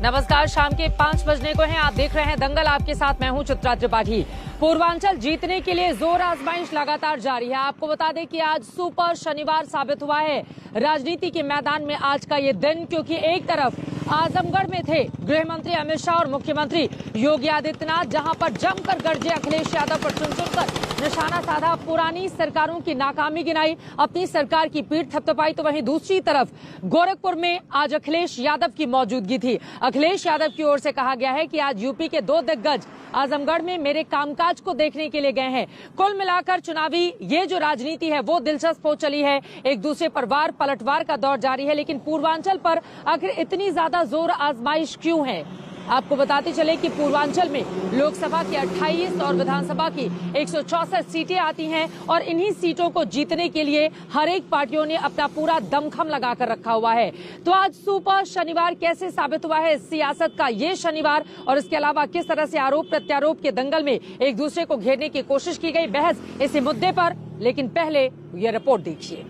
नमस्कार, शाम के 5 बजने को हैं। आप देख रहे हैं दंगल, आपके साथ मैं हूं चित्रा त्रिपाठी। पूर्वांचल जीतने के लिए जोर आजमाइश लगातार जारी है। आपको बता दें कि आज सुपर शनिवार साबित हुआ है राजनीति के मैदान में आज का ये दिन, क्योंकि एक तरफ आजमगढ़ में थे गृह मंत्री अमित शाह और मुख्यमंत्री योगी आदित्यनाथ, जहां पर जमकर गरजे अखिलेश यादव पर चुन-चुनकर निशाना साधा, पुरानी सरकारों की नाकामी गिनाई, अपनी सरकार की पीठ थपथपाई। तो वहीं दूसरी तरफ गोरखपुर में आज अखिलेश यादव की मौजूदगी थी। अखिलेश यादव की ओर से कहा गया है कि आज यूपी के 2 दिग्गज आजमगढ़ में मेरे कामकाज को देखने के लिए गए हैं। कुल मिलाकर चुनावी ये जो राजनीति है वो दिलचस्प हो चली है। एक दूसरे पर वार पलटवार का दौर जारी है, लेकिन पूर्वांचल पर आखिर इतनी ज्यादा जोर आजमाइश क्यों है? आपको बताते चले कि पूर्वांचल में लोकसभा की 28 और विधानसभा की 164 सीटें आती हैं और इन्हीं सीटों को जीतने के लिए हर एक पार्टियों ने अपना पूरा दमखम लगाकर रखा हुआ है। तो आज सुपर शनिवार कैसे साबित हुआ है सियासत का ये शनिवार, और इसके अलावा किस तरह से आरोप प्रत्यारोप के दंगल में एक दूसरे को घेरने की कोशिश की गई, बहस इसी मुद्दे पर। लेकिन पहले ये रिपोर्ट देखिए।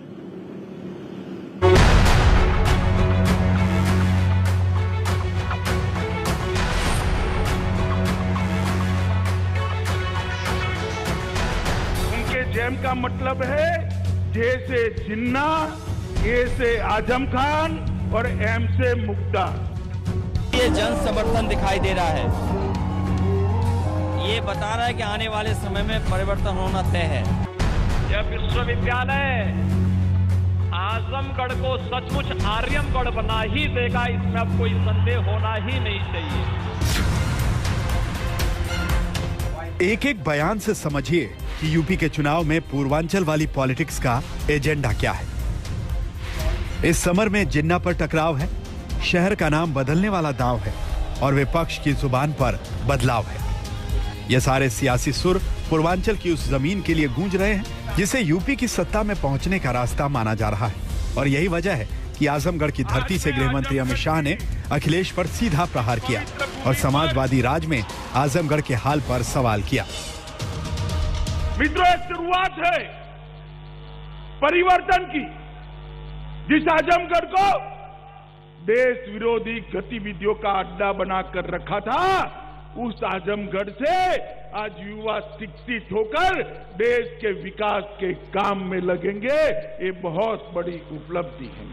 जेम का मतलब है जे से जिन्ना, ए से आजम खान और एम से मुख्तार। ये जन समर्थन दिखाई दे रहा है। ये बता रहा है कि आने वाले समय में परिवर्तन होना तय है। यह विश्वविद्यालय आजमगढ़ को सचमुच आर्यमगढ़ बना ही देगा, इसमें अब कोई संदेह होना ही नहीं चाहिए। एक एक बयान से समझिए कि यूपी के चुनाव में पूर्वांचल वाली पॉलिटिक्स का एजेंडा क्या है। इस समर में जिन्ना पर टकराव है, शहर का नाम बदलने वाला दांव है और विपक्ष की जुबान पर बदलाव है। ये सारे सियासी सुर पूर्वांचल की उस जमीन के लिए गूंज रहे हैं जिसे यूपी की सत्ता में पहुंचने का रास्ता माना जा रहा है। और यही वजह है कि आजमगढ़ की धरती से गृह मंत्री अमित शाह ने अखिलेश पर सीधा प्रहार किया और समाजवादी राज में आजमगढ़ के हाल पर सवाल किया। मित्रों, एक शुरुआत है परिवर्तन की। जिस आजमगढ़ को देश विरोधी गतिविधियों का अड्डा बनाकर रखा था, उस आजमगढ़ से आज युवा शिक्षित होकर देश के विकास के काम में लगेंगे। ये बहुत बड़ी उपलब्धि है।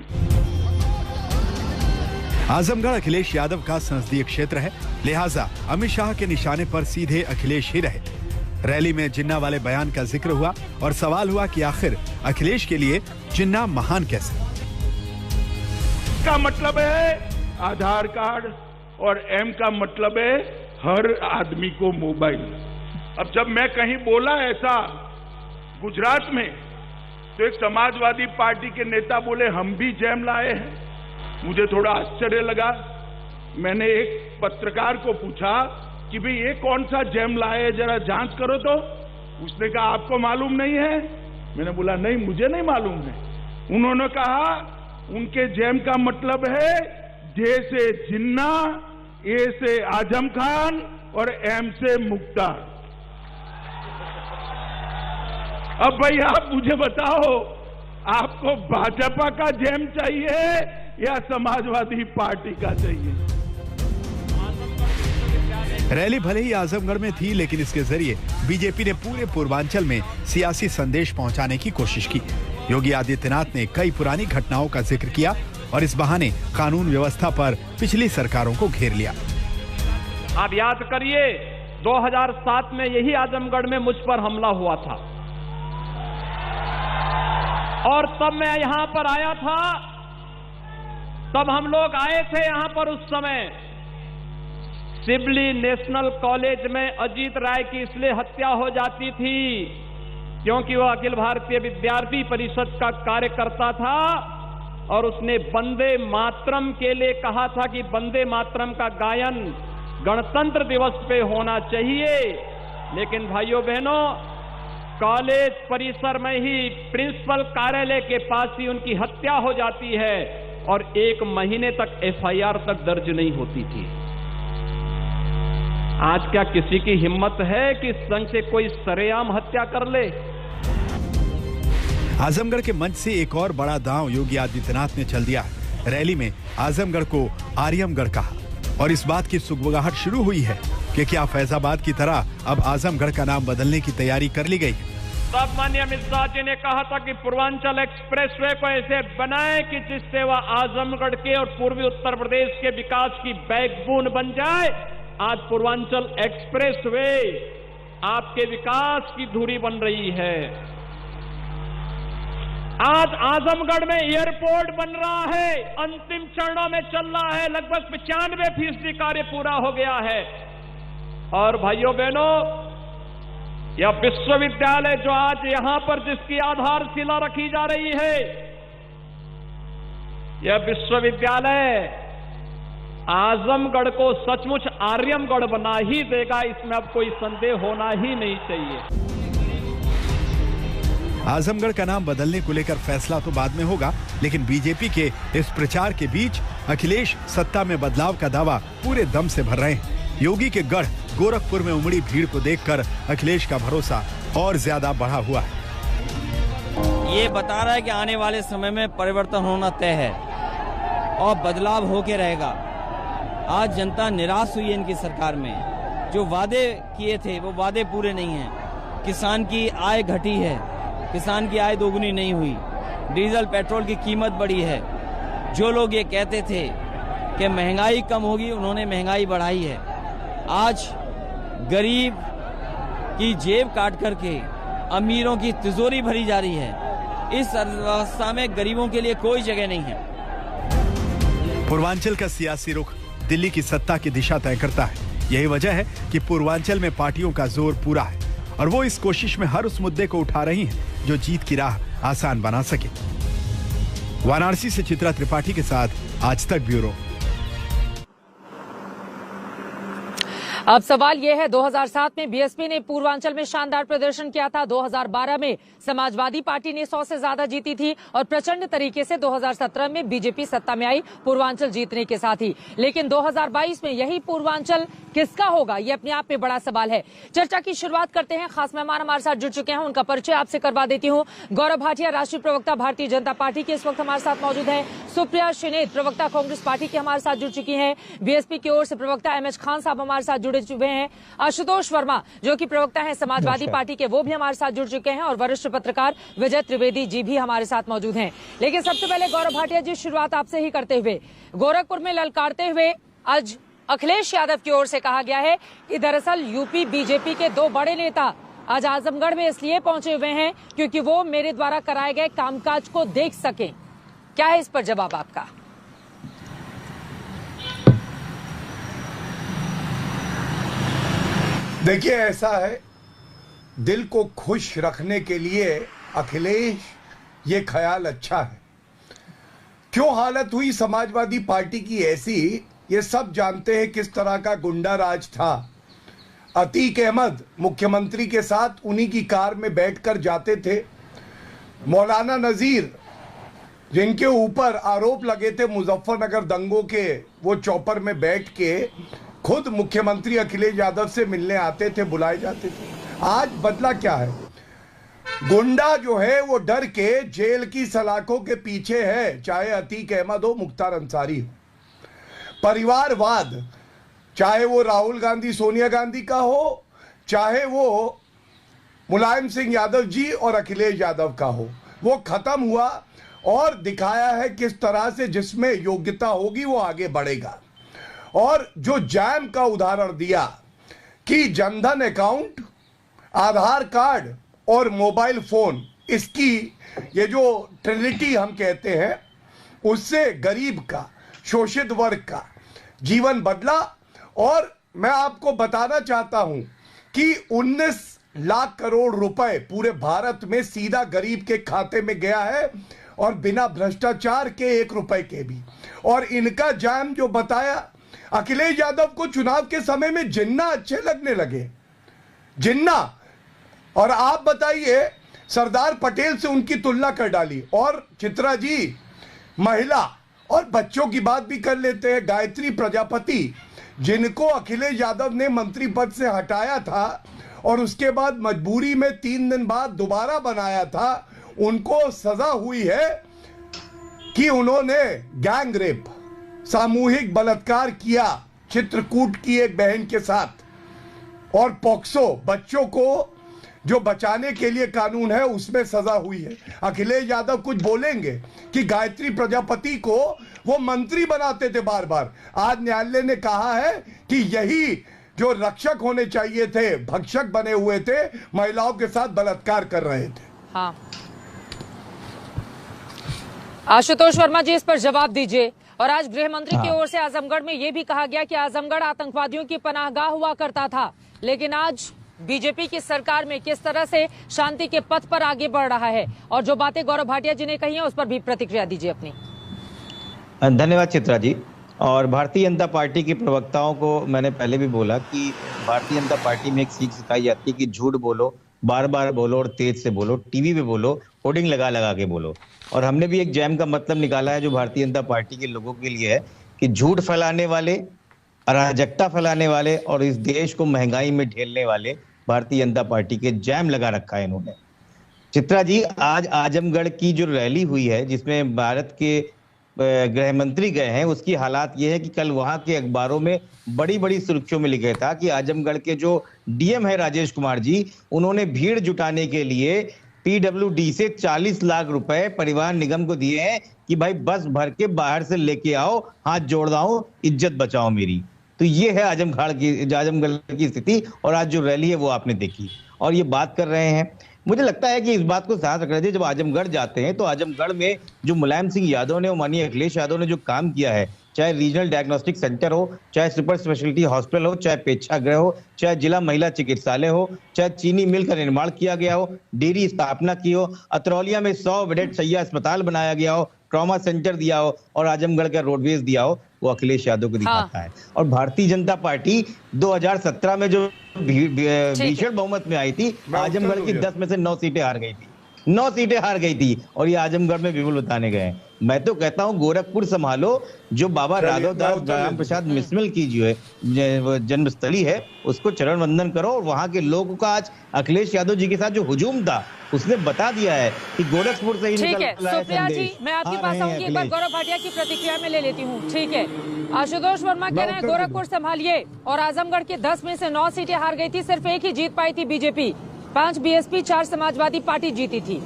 आजमगढ़ अखिलेश यादव का संसदीय क्षेत्र है, लिहाजा अमित शाह के निशाने पर सीधे अखिलेश ही रहे। रैली में जिन्ना वाले बयान का जिक्र हुआ और सवाल हुआ कि आखिर अखिलेश के लिए जिन्ना महान कैसे? का मतलब है आधार कार्ड और एम का मतलब है हर आदमी को मोबाइल। अब जब मैं कहीं बोला ऐसा गुजरात में, तो एक समाजवादी पार्टी के नेता बोले हम भी जैम लाए हैं। मुझे थोड़ा आश्चर्य लगा। मैंने एक पत्रकार को पूछा कि भाई ये कौन सा जैम लाए, जरा जांच करो तो। उसने कहा आपको मालूम नहीं है? मैंने बोला नहीं, मुझे नहीं मालूम है। उन्होंने कहा उनके जैम का मतलब है जे से जिन्ना, ए से आजम खान और एम से मुख्तार। अब भाई आप मुझे बताओ, आपको भाजपा का जैम चाहिए या समाजवादी पार्टी का चाहिए? रैली भले ही आजमगढ़ में थी, लेकिन इसके जरिए बीजेपी ने पूरे पूर्वांचल में सियासी संदेश पहुंचाने की कोशिश की। योगी आदित्यनाथ ने कई पुरानी घटनाओं का जिक्र किया और इस बहाने कानून व्यवस्था पर पिछली सरकारों को घेर लिया। आप याद करिए 2007 में यही आजमगढ़ में मुझ पर हमला हुआ था और तब मैं यहां पर आया था। तब हम लोग आए थे यहां पर। उस समय सिबली नेशनल कॉलेज में अजीत राय की इसलिए हत्या हो जाती थी क्योंकि वह अखिल भारतीय विद्यार्थी परिषद का कार्यकर्ता था और उसने वंदे मातरम के लिए कहा था कि वंदे मातरम का गायन गणतंत्र दिवस पे होना चाहिए। लेकिन भाइयों बहनों, कॉलेज परिसर में ही प्रिंसिपल कार्यालय के पास ही उनकी हत्या हो जाती है और 1 महीने तक एफआईआर तक दर्ज नहीं होती थी। आज क्या किसी की हिम्मत है कि संघ से कोई सरेआम हत्या कर ले? आजमगढ़ के मंच से एक और बड़ा दांव योगी आदित्यनाथ ने चल दिया है। रैली में आजमगढ़ को आर्यमगढ़ कहा और इस बात की सुगबुगाहट शुरू हुई है कि क्या फैजाबाद की तरह अब आजमगढ़ का नाम बदलने की तैयारी कर ली गई है। तब माननीय अमित शाह जी ने कहा था कि पूर्वांचल एक्सप्रेसवे को ऐसे बनाएं कि जिससे वह आजमगढ़ के और पूर्वी उत्तर प्रदेश के विकास की बैकबोन बन जाए। आज पूर्वांचल एक्सप्रेसवे आपके विकास की धुरी बन रही है। आज आजमगढ़ में एयरपोर्ट बन रहा है, अंतिम चरणों में चल रहा है, लगभग 95% कार्य पूरा हो गया है। और भाइयों बहनों, यह विश्वविद्यालय जो आज यहां पर जिसकी आधारशिला रखी जा रही है, यह विश्वविद्यालय आजमगढ़ को सचमुच आर्यमगढ़ बना ही देगा, इसमें अब कोई संदेह होना ही नहीं चाहिए। आजमगढ़ का नाम बदलने को लेकर फैसला तो बाद में होगा, लेकिन बीजेपी के इस प्रचार के बीच अखिलेश सत्ता में बदलाव का दावा पूरे दम से भर रहे हैं। योगी के गढ़ गोरखपुर में उमड़ी भीड़ को देखकर अखिलेश का भरोसा और ज्यादा बढ़ा हुआ है। ये बता रहा है कि आने वाले समय में परिवर्तन होना तय है और बदलाव होके रहेगा। आज जनता निराश हुई है इनकी सरकार में। जो वादे किए थे वो वादे पूरे नहीं हैं। किसान की आय घटी है, किसान की आय दोगुनी नहीं हुई, डीजल पेट्रोल की कीमत बढ़ी है। जो लोग ये कहते थे कि महंगाई कम होगी, उन्होंने महंगाई बढ़ाई है। आज गरीब की जेब काट करके अमीरों की तिजोरी भरी जा रही है। इस अवस्था में गरीबों के लिए कोई जगह नहीं है। पूर्वांचल का सियासी रुख दिल्ली की सत्ता की दिशा तय करता है। यही वजह है कि पूर्वांचल में पार्टियों का जोर पूरा है और वो इस कोशिश में हर उस मुद्दे को उठा रही हैं जो जीत की राह आसान बना सके। वाराणसी से चित्रा त्रिपाठी के साथ आज तक ब्यूरो। अब सवाल यह है, 2007 में बीएसपी ने पूर्वांचल में शानदार प्रदर्शन किया था। 2012 में समाजवादी पार्टी ने 100 से ज्यादा जीती थी और प्रचंड तरीके से 2017 में बीजेपी सत्ता में आई पूर्वांचल जीतने के साथ ही। लेकिन 2022 में यही पूर्वांचल किसका होगा, ये अपने आप में बड़ा सवाल है। चर्चा की शुरुआत करते हैं। खास मेहमान हमारे साथ जुड़ चुके हैं, उनका परिचय आपसे करवा देती हूँ। गौरव भाटिया, राष्ट्रीय प्रवक्ता भारतीय जनता पार्टी के, इस वक्त हमारे साथ मौजूद है। सुप्रिया शिनेत, प्रवक्ता कांग्रेस पार्टी के, हमारे साथ जुड़ चुकी हैं। बीएसपी की ओर से प्रवक्ता एमएच खान साहब हमारे साथ जुड़े हुए हैं। आशुतोष वर्मा जो कि प्रवक्ता हैं समाजवादी पार्टी के, वो भी हमारे साथ जुड़ चुके हैं। और वरिष्ठ पत्रकार विजय त्रिवेदी जी भी हमारे साथ मौजूद हैं। लेकिन सबसे पहले गौरव भाटिया जी, शुरुआत आपसे ही करते हुए, गोरखपुर में ललकारते हुए आज अखिलेश यादव की ओर से कहा गया है कि दरअसल यूपी बीजेपी के दो बड़े नेता आज आजमगढ़ में इसलिए पहुंचे हुए हैं क्योंकि वो मेरे द्वारा कराए गए कामकाज को देख सकें। क्या है इस पर जवाब आपका? देखिए, ऐसा है, दिल को खुश रखने के लिए अखिलेश ये ख्याल अच्छा है। क्यों हालत हुई समाजवादी पार्टी की ऐसी, ये सब जानते हैं किस तरह का गुंडा राज था। अतीक अहमद मुख्यमंत्री के साथ उन्हीं की कार में बैठकर जाते थे। मौलाना नजीर, जिनके ऊपर आरोप लगे थे मुजफ्फरनगर दंगों के, वो चौपर में बैठ के खुद मुख्यमंत्री अखिलेश यादव से मिलने आते थे, बुलाए जाते थे। आज बदला क्या है? गुंडा जो है वो डर के जेल की सलाखों के पीछे है, चाहे अतीक अहमद हो, मुख्तार अंसारी हो। परिवारवाद, चाहे वो राहुल गांधी सोनिया गांधी का हो, चाहे वो मुलायम सिंह यादव जी और अखिलेश यादव का हो, वो खत्म हुआ और दिखाया है किस तरह से जिसमें योग्यता होगी वो आगे बढ़ेगा। और जो जैम का उदाहरण दिया कि जनधन अकाउंट, आधार कार्ड और मोबाइल फोन, इसकी ये जो ट्रिनिटी हम कहते हैं, उससे गरीब का, शोषित वर्ग का जीवन बदला। और मैं आपको बताना चाहता हूं कि 19 लाख करोड़ रुपए पूरे भारत में सीधा गरीब के खाते में गया है और बिना भ्रष्टाचार के 1 रुपए के भी। और इनका जाम जो बताया, अखिलेश यादव को चुनाव के समय में जिन्ना अच्छे लगने लगे, जिन्ना। और आप बताइए, सरदार पटेल से उनकी तुलना कर डाली। और चित्रा जी, महिला और बच्चों की बात भी कर लेते हैं। गायत्री प्रजापति, जिनको अखिलेश यादव ने मंत्री पद से हटाया था और उसके बाद मजबूरी में 3 दिन बाद दोबारा बनाया था, उनको सजा हुई है कि उन्होंने गैंग रेप, सामूहिक बलात्कार किया चित्रकूट की एक बहन के साथ, और पॉक्सो बच्चों को जो बचाने के लिए कानून है उसमें सजा हुई है। अखिलेश यादव कुछ बोलेंगे कि गायत्री प्रजापति को वो मंत्री बनाते थे बार बार। आज न्यायालय ने कहा है कि यही जो रक्षक होने चाहिए थे, भक्षक बने हुए थे, महिलाओं के साथ बलात्कार कर रहे थे। हाँ, आशुतोष वर्मा जी इस पर जवाब दीजिए। और आज गृह मंत्री की ओर से आजमगढ़ में यह भी कहा गया कि आजमगढ़ आतंकवादियों की पनाहगाह हुआ करता था, लेकिन आज बीजेपी की सरकार में किस तरह से शांति के पथ पर आगे बढ़ रहा है, और जो बातें गौरव भाटिया जी ने कही हैं उस पर भी प्रतिक्रिया दीजिए अपनी। धन्यवाद चित्रा जी। और भारतीय जनता पार्टी के प्रवक्ताओं को मैंने पहले भी बोला कि भारतीय जनता पार्टी में एक सीख सिखाई जाती है कि झूठ बोलो, बार बार बोलो और तेज से बोलो, टीवी पे बोलो, होर्डिंग लगा लगा के बोलो। और हमने भी एक जैम का मतलब निकाला है जो भारतीय जनता पार्टी के लोगों के लिए है कि झूठ फैलाने वाले, अराजकता फैलाने वाले और इस देश को महंगाई में ढेलने वाले भारतीय जनता पार्टी के जैम लगा रखा है इन्होंने। चित्रा जी, आज आजमगढ़ की जो रैली हुई है जिसमें भारत के गृह मंत्री गए हैं, उसकी हालात ये है कि कल वहां के अखबारों में बड़ी बड़ी सुर्खियों में लिखा था कि आजमगढ़ के जो डीएम है राजेश कुमार जी, उन्होंने भीड़ जुटाने के लिए पीडब्ल्यूडी से 40 लाख रुपए परिवहन निगम को दिए हैं कि भाई बस भर के बाहर से लेके आओ, हाथ जोड़ रहा इज्जत बचाओ मेरी। तो ये है आजमगढ़ की स्थिति। और आज जो रैली है वो आपने देखी और ये बात कर रहे हैं। मुझे लगता है कि इस बात को साथ रखना चाहिए, जब आजमगढ़ जाते हैं तो आजमगढ़ में जो मुलायम सिंह यादव ने और माननीय अखिलेश यादव ने जो काम किया है, चाहे रीजनल डायग्नोस्टिक सेंटर हो, चाहे सुपर स्पेशलिटी हॉस्पिटल हो, चाहे प्रेक्षागृह हो, चाहे जिला महिला चिकित्सालय हो, चाहे चीनी मिल का निर्माण किया गया हो, डेयरी स्थापना की हो, अतरौलिया में 100 बेडेड सैया अस्पताल बनाया गया हो, ट्रॉमा सेंटर दिया हो और आजमगढ़ का रोडवेज दिया हो, वो अखिलेश यादव को दिखाता है। और भारतीय जनता पार्टी 2017 में जो भीषण बहुमत में आई थी, आजमगढ़ की 10 में से 9 सीटें हार गई थी, 9 सीटें हार गई थी और ये आजमगढ़ में विपुल बताने गए। मैं तो कहता हूं गोरखपुर संभालो, जो बाबा राघव दास राम प्रसाद मिश्रमल की जो है जन्मस्थली है उसको चरण वंदन करो। और वहां के लोगों का आज अखिलेश यादव जी के साथ जो हुजूम था उसने बता दिया है कि गोरखपुर से ही निकल रहा है। सुप्रिया जी, मैं आपके पास आऊंगी, एक बार गौरव भाटिया की प्रतिक्रिया में ले लेती हूँ। ठीक है, आशुतोष वर्मा कह रहे हैं गोरखपुर संभालिए और आजमगढ़ की 10 में से 9 सीटें हार गई थी, सिर्फ एक ही जीत पाई थी बीजेपी, 5 बीएसपी 4 समाजवादी पार्टी जीती थी।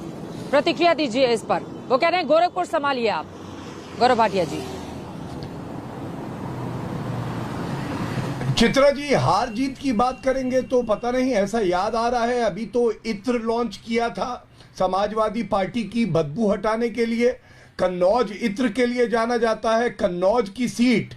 प्रतिक्रिया दीजिए इस पर। वो कह रहे हैं गोरखपुर संभालिए आप, गौरव भाटिया जी। चित्रा जी, हार जीत की बात करेंगे तो पता नहीं, ऐसा याद आ रहा है अभी तो इत्र लॉन्च किया था समाजवादी पार्टी की बदबू हटाने के लिए। कन्नौज इत्र के लिए जाना जाता है। कन्नौज की सीट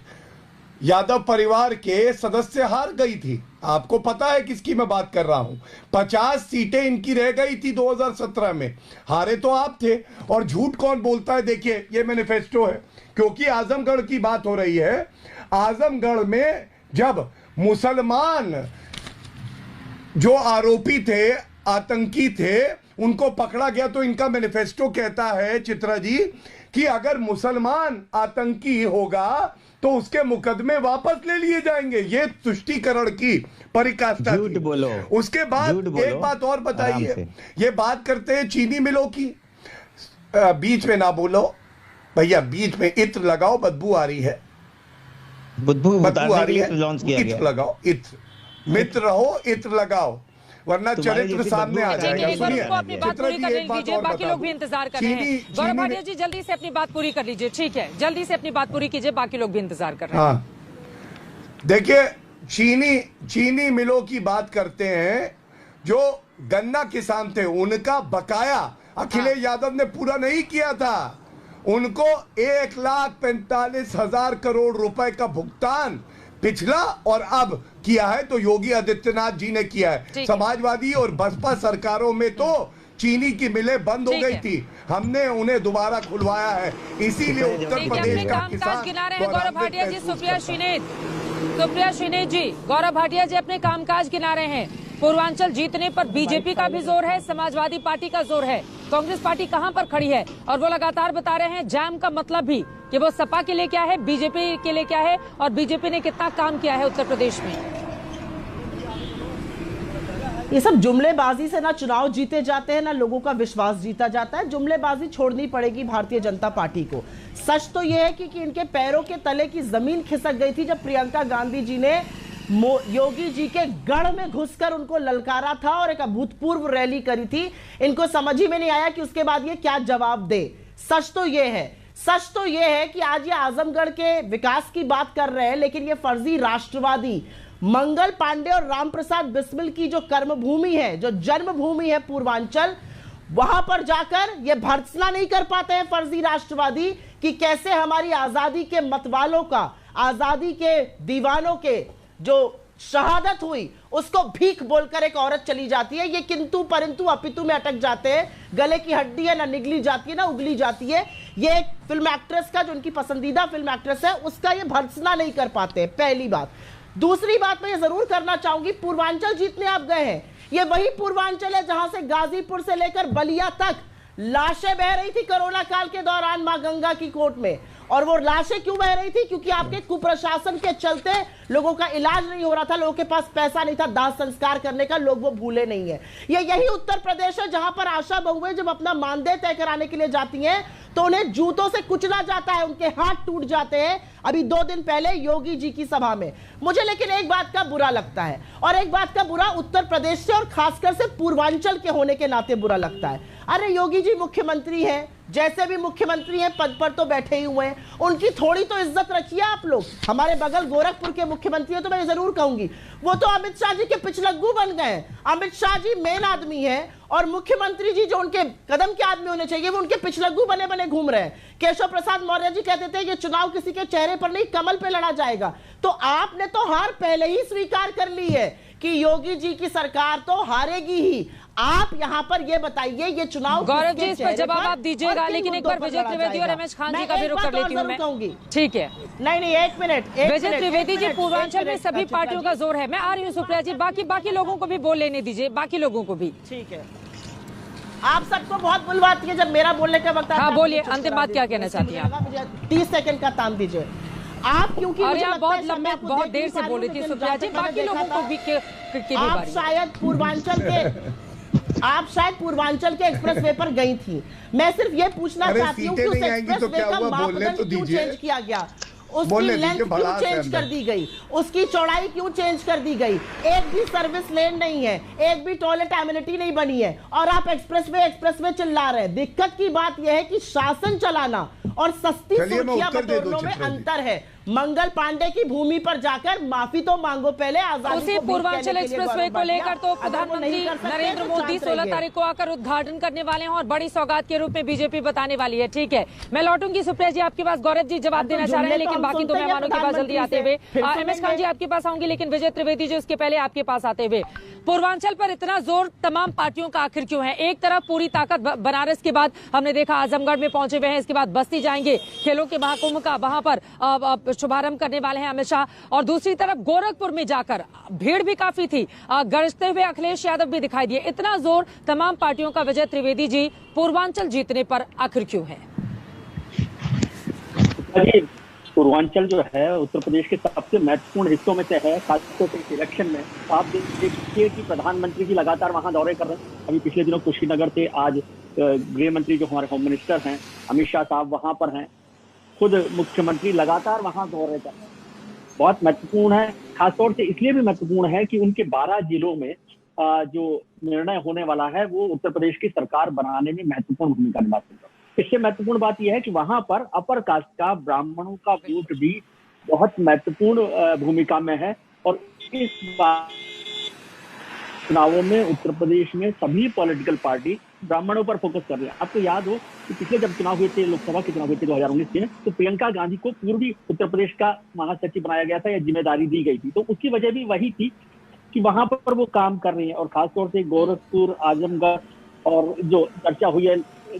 यादव परिवार के सदस्य हार गई थी। आपको पता है किसकी मैं बात कर रहा हूं। 50 सीटें इनकी रह गई थी 2017 में, हारे तो आप थे। और झूठ कौन बोलता है, देखिए ये मैनिफेस्टो है, क्योंकि आजमगढ़ की बात हो रही है। आजमगढ़ में जब मुसलमान जो आरोपी थे, आतंकी थे, उनको पकड़ा गया तो इनका मैनिफेस्टो कहता है चित्रा जी कि अगर मुसलमान आतंकी होगा तो उसके मुकदमे वापस ले लिए जाएंगे। ये तुष्टीकरण की परिकाष्ठा थी। बोलो। उसके बाद एक बात और बताइए, ये बात करते हैं चीनी मिलों की, बीच में ना बोलो भैया, बीच में इत्र लगाओ, बदबू आ रही है, बदबू आ रही है, इत्र लगाओ, इत्र मित्र रहो, इत्र लगाओ, वरना चरित्र सामने आ जाएगा। सुनिए, अपनी बात पूरी कर लीजिए, बाकी लोग भी इंतजार कर रहे हैं। गौरव भाटिया जी जल्दी से अपनी बात पूरी कर लीजिए। ठीक है, जल्दी से अपनी बात पूरी कीजिए, बाकी लोग भी इंतजार कर रहे हैं। हाँ, देखिए चीनी मिलों की बात करते हैं। जो गन्ना किसान थे उनका बकाया अखिलेश यादव ने पूरा नहीं किया था। उनको 1,45,000 करोड़ रुपए का भुगतान पिछला और अब किया है तो योगी आदित्यनाथ जी ने किया है। समाजवादी और बसपा सरकारों में तो चीनी की मिलें बंद हो गई थी, हमने उन्हें दोबारा खुलवाया है। इसीलिए उत्तर प्रदेश का किसान गिना रहे हैं गौरव भाटिया जी। सुप्रिया श्रीनेत जी, गौरव भाटिया जी अपने कामकाज गिना रहे हैं। पूर्वांचल जीतने पर बीजेपी का भी जोर है, समाजवादी पार्टी का जोर है, कांग्रेस पार्टी कहां पर खड़ी है। और वो लगातार बता रहे हैं जैम का मतलब भी कि वो सपा के लिए क्या है, बीजेपी के लिए क्या है और बीजेपी ने कितना काम किया है उत्तर प्रदेश में। ये सब जुमलेबाजी से ना चुनाव जीते जाते हैं, ना लोगों का विश्वास जीता जाता है। जुमलेबाजी छोड़नी पड़ेगी भारतीय जनता पार्टी को। सच तो यह है कि इनके पैरों के तले की जमीन खिसक गई थी जब प्रियंका गांधी जी ने योगी जी के गढ़ में घुसकर उनको ललकारा था और एक अभूतपूर्व रैली करी थी। इनको समझ ही में नहीं आया कि उसके बाद ये क्या जवाब दे। सच तो यह है कि आज ये आजमगढ़ के विकास की बात कर रहे हैं, लेकिन ये फर्जी राष्ट्रवादी मंगल पांडे और रामप्रसाद बिस्मिल की जो कर्मभूमि है, जो जन्मभूमि है पूर्वांचल, वहां पर जाकर ये भर्त्सना नहीं कर पाते हैं फर्जी राष्ट्रवादी कि कैसे हमारी आजादी के मतवालों का, आजादी के दीवानों के जो शहादत हुई उसको भीख बोलकर एक औरत चली जाती है। ये किंतु परंतु अपितु में अटक जाते हैं। गले की हड्डी है ना निगली जाती है ना उगली जाती है। ये एक फिल्म एक्ट्रेस का, जो उनकी पसंदीदा फिल्म एक्ट्रेस है, उसका ये भर्त्सना नहीं कर पाते। पहली बात। दूसरी बात मैं ये जरूर करना चाहूंगी, पूर्वांचल जीतने आप गए हैं, ये वही पूर्वांचल है जहां से गाजीपुर से लेकर बलिया तक लाशें बह रही थी कोरोना काल के दौरान मां गंगा की कोट में। और वो लाशें क्यों बह रही थी? क्योंकि आपके कुप्रशासन के चलते लोगों का इलाज नहीं हो रहा था, लोगों के पास पैसा नहीं था दाह संस्कार करने का, लोग वो भूले नहीं है। ये यही उत्तर प्रदेश है जहां पर आशा बहुएं जब अपना मानदेय तय कराने के लिए जाती हैं तो उन्हें जूतों से कुचला जाता है, उनके हाथ टूट जाते हैं। अभी 2 दिन पहले योगी जी की सभा में मुझे लेकिन एक बात का बुरा लगता है, और एक बात का बुरा उत्तर प्रदेश से और खासकर से पूर्वांचल के होने के नाते बुरा लगता है। अरे योगी जी मुख्यमंत्री हैं, जैसे भी मुख्यमंत्री हैं पद पर तो बैठे ही हुए हैं, उनकी थोड़ी तो इज्जत रखिए आप लोग। हमारे बगल गोरखपुर के मुख्यमंत्री हैं तो मैं जरूर कहूंगी, वो तो अमित शाह जी के पिछलग्गू बन गए हैं। अमित शाह जी मेन आदमी है और मुख्यमंत्री जी जो उनके कदम के आदमी होने चाहिए वो उनके पिछलग्गू बने बने घूम रहे हैं। केशव प्रसाद मौर्य जी कहते थे कि चुनाव किसी के चेहरे पर नहीं कमल पे लड़ा जाएगा। तो आपने तो हार पहले ही स्वीकार कर ली है कि योगी जी की सरकार तो हारेगी ही। आप यहाँ पर ये बताइए ये चुनाव गौरव जी इस पर जवाब आप दीजिएगा, लेकिन एक बार विजय त्रिवेदी और रमेश खान जी का भी रुख कर लेती हूँ मैं। ठीक है, नहीं एक मिनट विजय त्रिवेदी जी, पूर्वांचल में सभी पार्टियों का जोर है। मैं आ रही हूँ सुप्रिया जी, बाकी लोगों को भी बोल लेने दीजिए, बाकी लोगों को भी। ठीक है, आप सबको बहुत बुलवाती है जब मेरा बोलने का वक्त आता है। हाँ बोलिए, अंतिम बात क्या कहना चाहती हैं आप? मुझे 30 सेकंड का टाइम दीजिए आप, क्योंकि और आप बहुत लंबे बहुत देर से बोल रही थी सुप्रिया जी, बाकी लोगों को भी आप शायद पूर्वांचल के एक्सप्रेसवे पर गई थी। मैं सिर्फ ये पूछना चाहती हूँ कि उस एक्सप्रेसवे का मापदंड क्यों चेंज किया गया, उसकी लेंथ क्यों चेंज कर दी गई, उसकी चौड़ाई क्यों चेंज कर दी गई? एक भी सर्विस लेन नहीं है, एक भी टॉयलेट एमिनिटी नहीं बनी है और आप एक्सप्रेसवे चिल्ला रहे हैं। दिक्कत की बात यह है कि शासन चलाना और सस्ती सुर्खियां बटोरने में अंतर है। मंगल पांडे की भूमि पर जाकर माफी तो मांगो पहले। उसी पूर्वांचल एक्सप्रेसवे को लेकर तो प्रधानमंत्री नरेंद्र मोदी 16 तारीख को आकर उद्घाटन करने वाले हैं और बड़ी सौगात के रूप में बीजेपी बताने वाली है। ठीक है, मैं लौटूंगी सुप्रिया जी आपके पास। गौरव जी जवाब देना चाह रहे हैं, लेकिन बाकी 2 मेहमानों के पास जल्दी आते हुए। रमेश खान जी आपके पास आऊंगी, लेकिन विजय त्रिवेदी जी उसके पहले आपके पास आते हुए। पूर्वांचल पर इतना जोर तमाम पार्टियों का आखिर क्यों है? एक तरफ पूरी ताकत बनारस के बाद हमने देखा आजमगढ़ में पहुंचे हुए हैं, इसके बाद बस्ती जाएंगे, खेलों के महाकुंभ का वहां पर शुभारंभ करने वाले हैं अमित शाह, और दूसरी तरफ गोरखपुर में जाकर भीड़ भी काफी थी, गरजते हुए अखिलेश यादव भी दिखाई दिए। इतना जोर तमाम पार्टियों का विजय त्रिवेदी जी पूर्वांचल जीतने पर आखिर क्यों है? पूर्वांचल जो है उत्तर प्रदेश के सबसे महत्वपूर्ण हिस्सों में से है, खासतौर से इलेक्शन में। आप देखिए कि प्रधानमंत्री जी लगातार वहां दौरे कर रहे हैं। अभी पिछले दिनों कुशीनगर थे, आज गृह मंत्री जो हमारे होम मिनिस्टर हैं अमित शाह साहब वहां पर हैं, खुद मुख्यमंत्री लगातार वहां दौरे कर रहे हैं। बहुत महत्वपूर्ण है, खासतौर से इसलिए भी महत्वपूर्ण है कि उनके 12 जिलों में जो निर्णय होने वाला है वो उत्तर प्रदेश की सरकार बनाने में महत्वपूर्ण भूमिका निभा सकता है। इससे महत्वपूर्ण बात यह है कि वहां पर अपर कास्ट का, ब्राह्मणों का वोट भी बहुत महत्वपूर्ण भूमिका में है। और इस बार चुनावों में उत्तर प्रदेश में सभी पॉलिटिकल पार्टी ब्राह्मणों पर फोकस कर रहे हैं। आपको याद हो कि पिछले जब चुनाव हुए थे, लोकसभा के चुनाव हुए थे 2019 में, तो प्रियंका गांधी को पूर्वी उत्तर प्रदेश का महासचिव बनाया गया था या जिम्मेदारी दी गई थी। तो उसकी वजह भी वही थी कि वहां पर वो काम कर रही है। और खासतौर से गोरखपुर, आजमगढ़ और जो चर्चा हुई है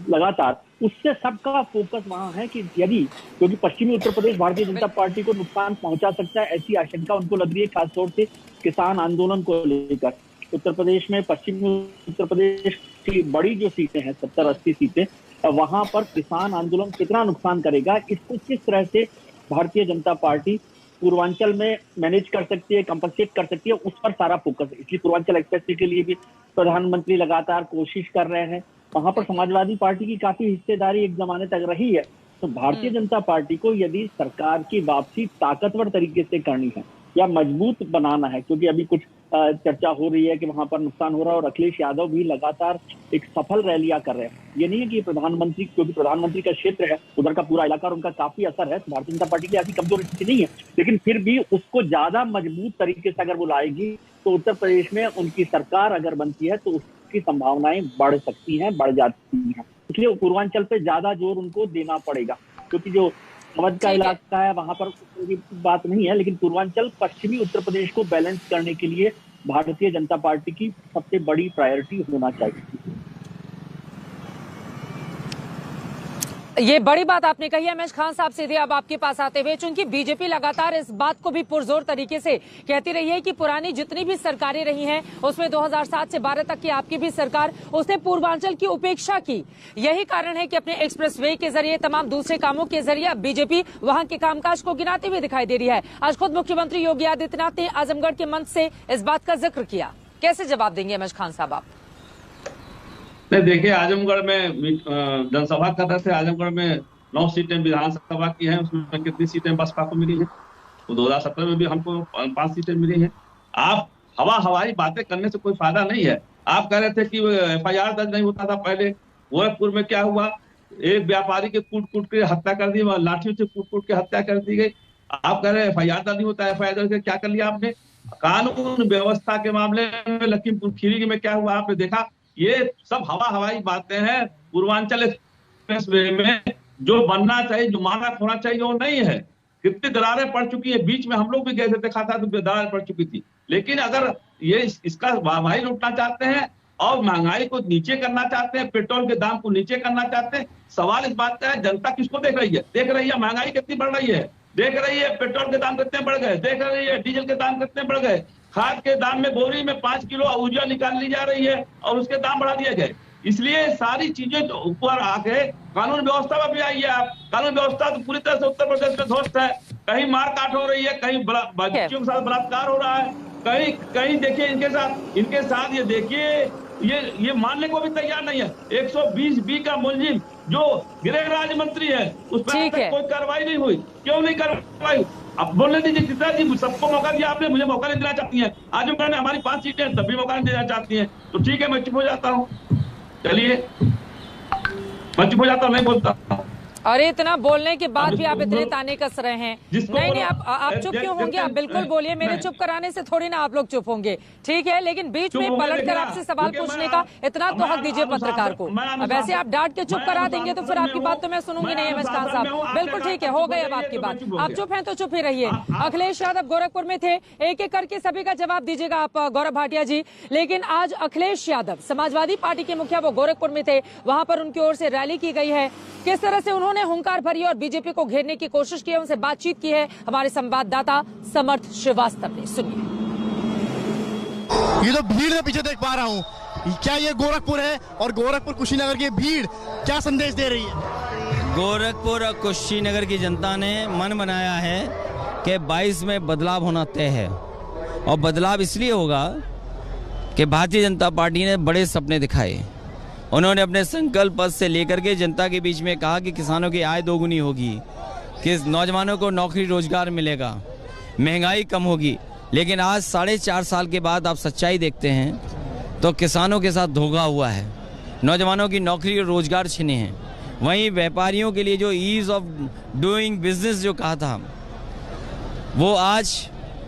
लगातार, उससे सबका फोकस वहां है कि यदि, क्योंकि पश्चिमी उत्तर प्रदेश भारतीय जनता पार्टी को नुकसान पहुंचा सकता है, ऐसी आशंका उनको लग रही है, खासतौर से किसान आंदोलन को लेकर। उत्तर प्रदेश में, पश्चिमी उत्तर प्रदेश की बड़ी जो सीटें हैं 70-80 सीटें, वहां पर किसान आंदोलन कितना नुकसान करेगा, इसको किस तरह से भारतीय जनता पार्टी पूर्वांचल में मैनेज कर सकती है, कंपनसेट कर सकती है, उस पर सारा फोकस है। इसलिए पूर्वांचल एक्सप्रेस के लिए भी प्रधानमंत्री लगातार कोशिश कर रहे हैं। वहां पर समाजवादी पार्टी की काफी हिस्सेदारी एक जमाने तक रही है। तो भारतीय जनता पार्टी को यदि सरकार की वापसी ताकतवर तरीके से करनी है या मजबूत बनाना है, क्योंकि अभी कुछ चर्चा हो रही है कि वहां पर नुकसान हो रहा है और अखिलेश यादव भी लगातार एक सफल रैलियां कर रहे हैं। ये नहीं है कि प्रधानमंत्री, क्योंकि प्रधानमंत्री का क्षेत्र है, उधर का पूरा इलाका और उनका काफी असर है, तो भारतीय जनता पार्टी की ऐसी कमजोर स्थिति नहीं है, लेकिन फिर भी उसको ज्यादा मजबूत तरीके से अगर वो लाएगी तो उत्तर प्रदेश में उनकी सरकार अगर बनती है तो उसकी संभावनाएं बढ़ सकती हैं, बढ़ जाती हैं। इसलिए पूर्वांचल पे ज्यादा जोर उनको देना पड़ेगा, क्योंकि जो अवध का इलाका है वहां पर कोई बात नहीं है, लेकिन पूर्वांचल पश्चिमी उत्तर प्रदेश को बैलेंस करने के लिए भारतीय जनता पार्टी की सबसे बड़ी प्रायोरिटी होना चाहिए। ये बड़ी बात आपने कही है अमेश खान साहब। सीधे अब आपके पास आते हुए, चूंकि बीजेपी लगातार इस बात को भी पुरजोर तरीके से कहती रही है कि पुरानी जितनी भी सरकारें रही हैं उसमें 2007 से 12 तक की आपकी भी सरकार, उसने पूर्वांचल की उपेक्षा की। यही कारण है कि अपने एक्सप्रेसवे के जरिए, तमाम दूसरे कामों के जरिए बीजेपी वहां के कामकाज को गिनाते हुए दिखाई दे रही है। आज खुद मुख्यमंत्री योगी आदित्यनाथ ने आजमगढ़ के मंच से इस बात का जिक्र किया। कैसे जवाब देंगे अमेश खान साहब आप? नहीं, देखिए, आजमगढ़ में जनसभा कर रहे थे। आजमगढ़ में 9 सीटें विधानसभा की हैं, उसमें कितनी सीटें बसपा को मिली हैं? तो 2017 में भी हमको 5 सीटें मिली हैं। आप हवाई बातें करने से कोई फायदा नहीं है। आप कह रहे थे कि FIR दर्ज नहीं होता था पहले। गोरखपुर में क्या हुआ? एक व्यापारी के कूट के हत्या कर दी, लाठियों से कूट के हत्या कर दी गई। आप कह रहे हैं FIR दर्ज नहीं होता। FIR दर्ज क्या कर लिया आपने? कानून व्यवस्था के मामले में लखीमपुर खीरी में क्या हुआ आपने देखा? ये सब हवाई बातें हैं। पूर्वांचल एक्सप्रेसवे में जो बनना चाहिए, जो मानक होना चाहिए, वो नहीं है। कितनी दरारें पड़ चुकी है। बीच में हम लोग भी गए थे, देखा था तो दरारें पड़ चुकी थी। लेकिन अगर ये इसका वाहवाही लूटना चाहते हैं और महंगाई को नीचे करना चाहते हैं, पेट्रोल के दाम को नीचे करना चाहते हैं, सवाल इस बात का है जनता किसको देख रही है? देख रही है महंगाई कितनी बढ़ रही है, देख रही है पेट्रोल के दाम कितने बढ़ गए, देख रही है डीजल के दाम कितने बढ़ गए, खाद के दाम में बोरी में 5 किलो ऊर्जा निकाल ली जा रही है और उसके दाम बढ़ा दिए गए। इसलिए सारी चीजें तो ऊपर आके कानून व्यवस्था में भी आई है। आप कानून व्यवस्था तो पूरी तरह से उत्तर प्रदेश में ध्वस्त है। कहीं मारकाट हो रही है, कहीं बच्चियों के साथ बलात्कार हो रहा है, कहीं देखिए इनके साथ ये देखिए ये मानने को भी तैयार नहीं है। 120B का मुलजिम जो गृह राज्य मंत्री है, उस पर कोई कार्रवाई नहीं हुई। क्यों नहीं कार्रवाई? अब बोलने दीजिए चित्रा जी, सबको मौका दिया आपने, मुझे मौका नहीं देना चाहती है। आजमगढ़ में हमारी 5 सीटें हैं, तब भी मौका नहीं देना चाहती हैं। तो ठीक है, मैं चुप हो जाता हूँ। चलिए, मैं चुप हो जाता हूँ, नहीं बोलता। अरे इतना बोलने के बाद भी आप इतने ताने कस रहे हैं। नहीं, आप चुप क्यों होंगे? आप बिल्कुल बोलिए। मेरे चुप कराने से थोड़ी ना आप लोग चुप होंगे, ठीक है? लेकिन बीच में पलटकर आपसे सवाल पूछने का इतना तो हक दीजिए पत्रकार को। अब ऐसे आप डांट के चुप करा देंगे तो फिर आपकी बात तो मैं सुनूंगी नहीं। अमेश खान साहब, बिल्कुल ठीक है, हो गई अब आपकी बात। आप चुप हैं तो चुप ही रहिए। अखिलेश यादव गोरखपुर में थे, एक एक करके सभी का जवाब दीजिएगा आप, गौरव भाटिया जी। लेकिन आज अखिलेश यादव, समाजवादी पार्टी के मुखिया, वो गोरखपुर में थे, वहां पर उनकी ओर से रैली की गई है। किस तरह से उन्होंने हुंकार भरी और बीजेपी को घेरने की कोशिश की है, उनसे बातचीत की है हमारे संवाददाता समर्थ श्रीवास्तव ने। सुनिए। ये जो भीड़ मैं पीछे देख पा रहा हूँ, क्या ये गोरखपुर है? और गोरखपुर कुशीनगर की भीड़ क्या संदेश दे रही है? गोरखपुर और कुशीनगर की जनता ने मन बनाया है कि 22 में बदलाव होना तय है। और बदलाव इसलिए होगा कि भारतीय जनता पार्टी ने बड़े सपने दिखाए। उन्होंने अपने संकल्प पद से लेकर के जनता के बीच में कहा कि किसानों की आय दोगुनी होगी, कि नौजवानों को नौकरी रोजगार मिलेगा, महंगाई कम होगी। लेकिन आज 4.5 साल के बाद आप सच्चाई देखते हैं तो किसानों के साथ धोखा हुआ है, नौजवानों की नौकरी और रोजगार छिने हैं। वहीं व्यापारियों के लिए जो ईज ऑफ डूइंग बिजनेस जो कहा था, वो आज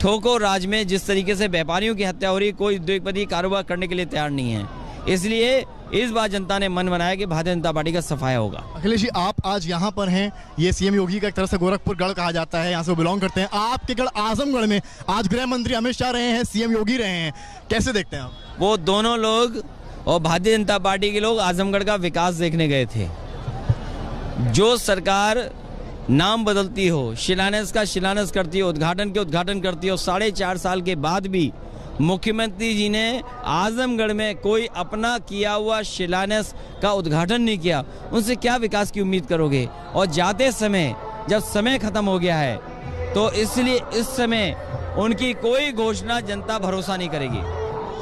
ठोको राज में जिस तरीके से व्यापारियों की हत्या हो रही, कोई उद्योगपति कारोबार करने के लिए तैयार नहीं है। इसलिए इस बार जनता ने मन बनाया कि भारतीय जनता पार्टी का सफाया होगा। अखिलेश जी, आप आज यहाँ पर हैं, ये सीएम योगी का एक तरह से गोरखपुर गढ़ कहा जाता है, यहाँ से वो बिलोंग करते हैं। आपके गढ़ आजमगढ़ में आज गृह मंत्री अमित शाह रहे हैं, सीएम योगी रहे हैं, कैसे देखते हैं आप? वो दोनों लोग और भारतीय जनता पार्टी के लोग आजमगढ़ का विकास देखने गए थे। जो सरकार नाम बदलती हो, शिलान्यास का शिलान्यास करती हो, उद्घाटन के उद्घाटन करती हो, 4.5 साल के बाद भी मुख्यमंत्री जी ने आजमगढ़ में कोई अपना किया हुआ शिलान्यास का उद्घाटन नहीं किया, उनसे क्या विकास की उम्मीद करोगे? और जाते समय जब समय खत्म हो गया है तो इसलिए इस समय उनकी कोई घोषणा जनता भरोसा नहीं करेगी।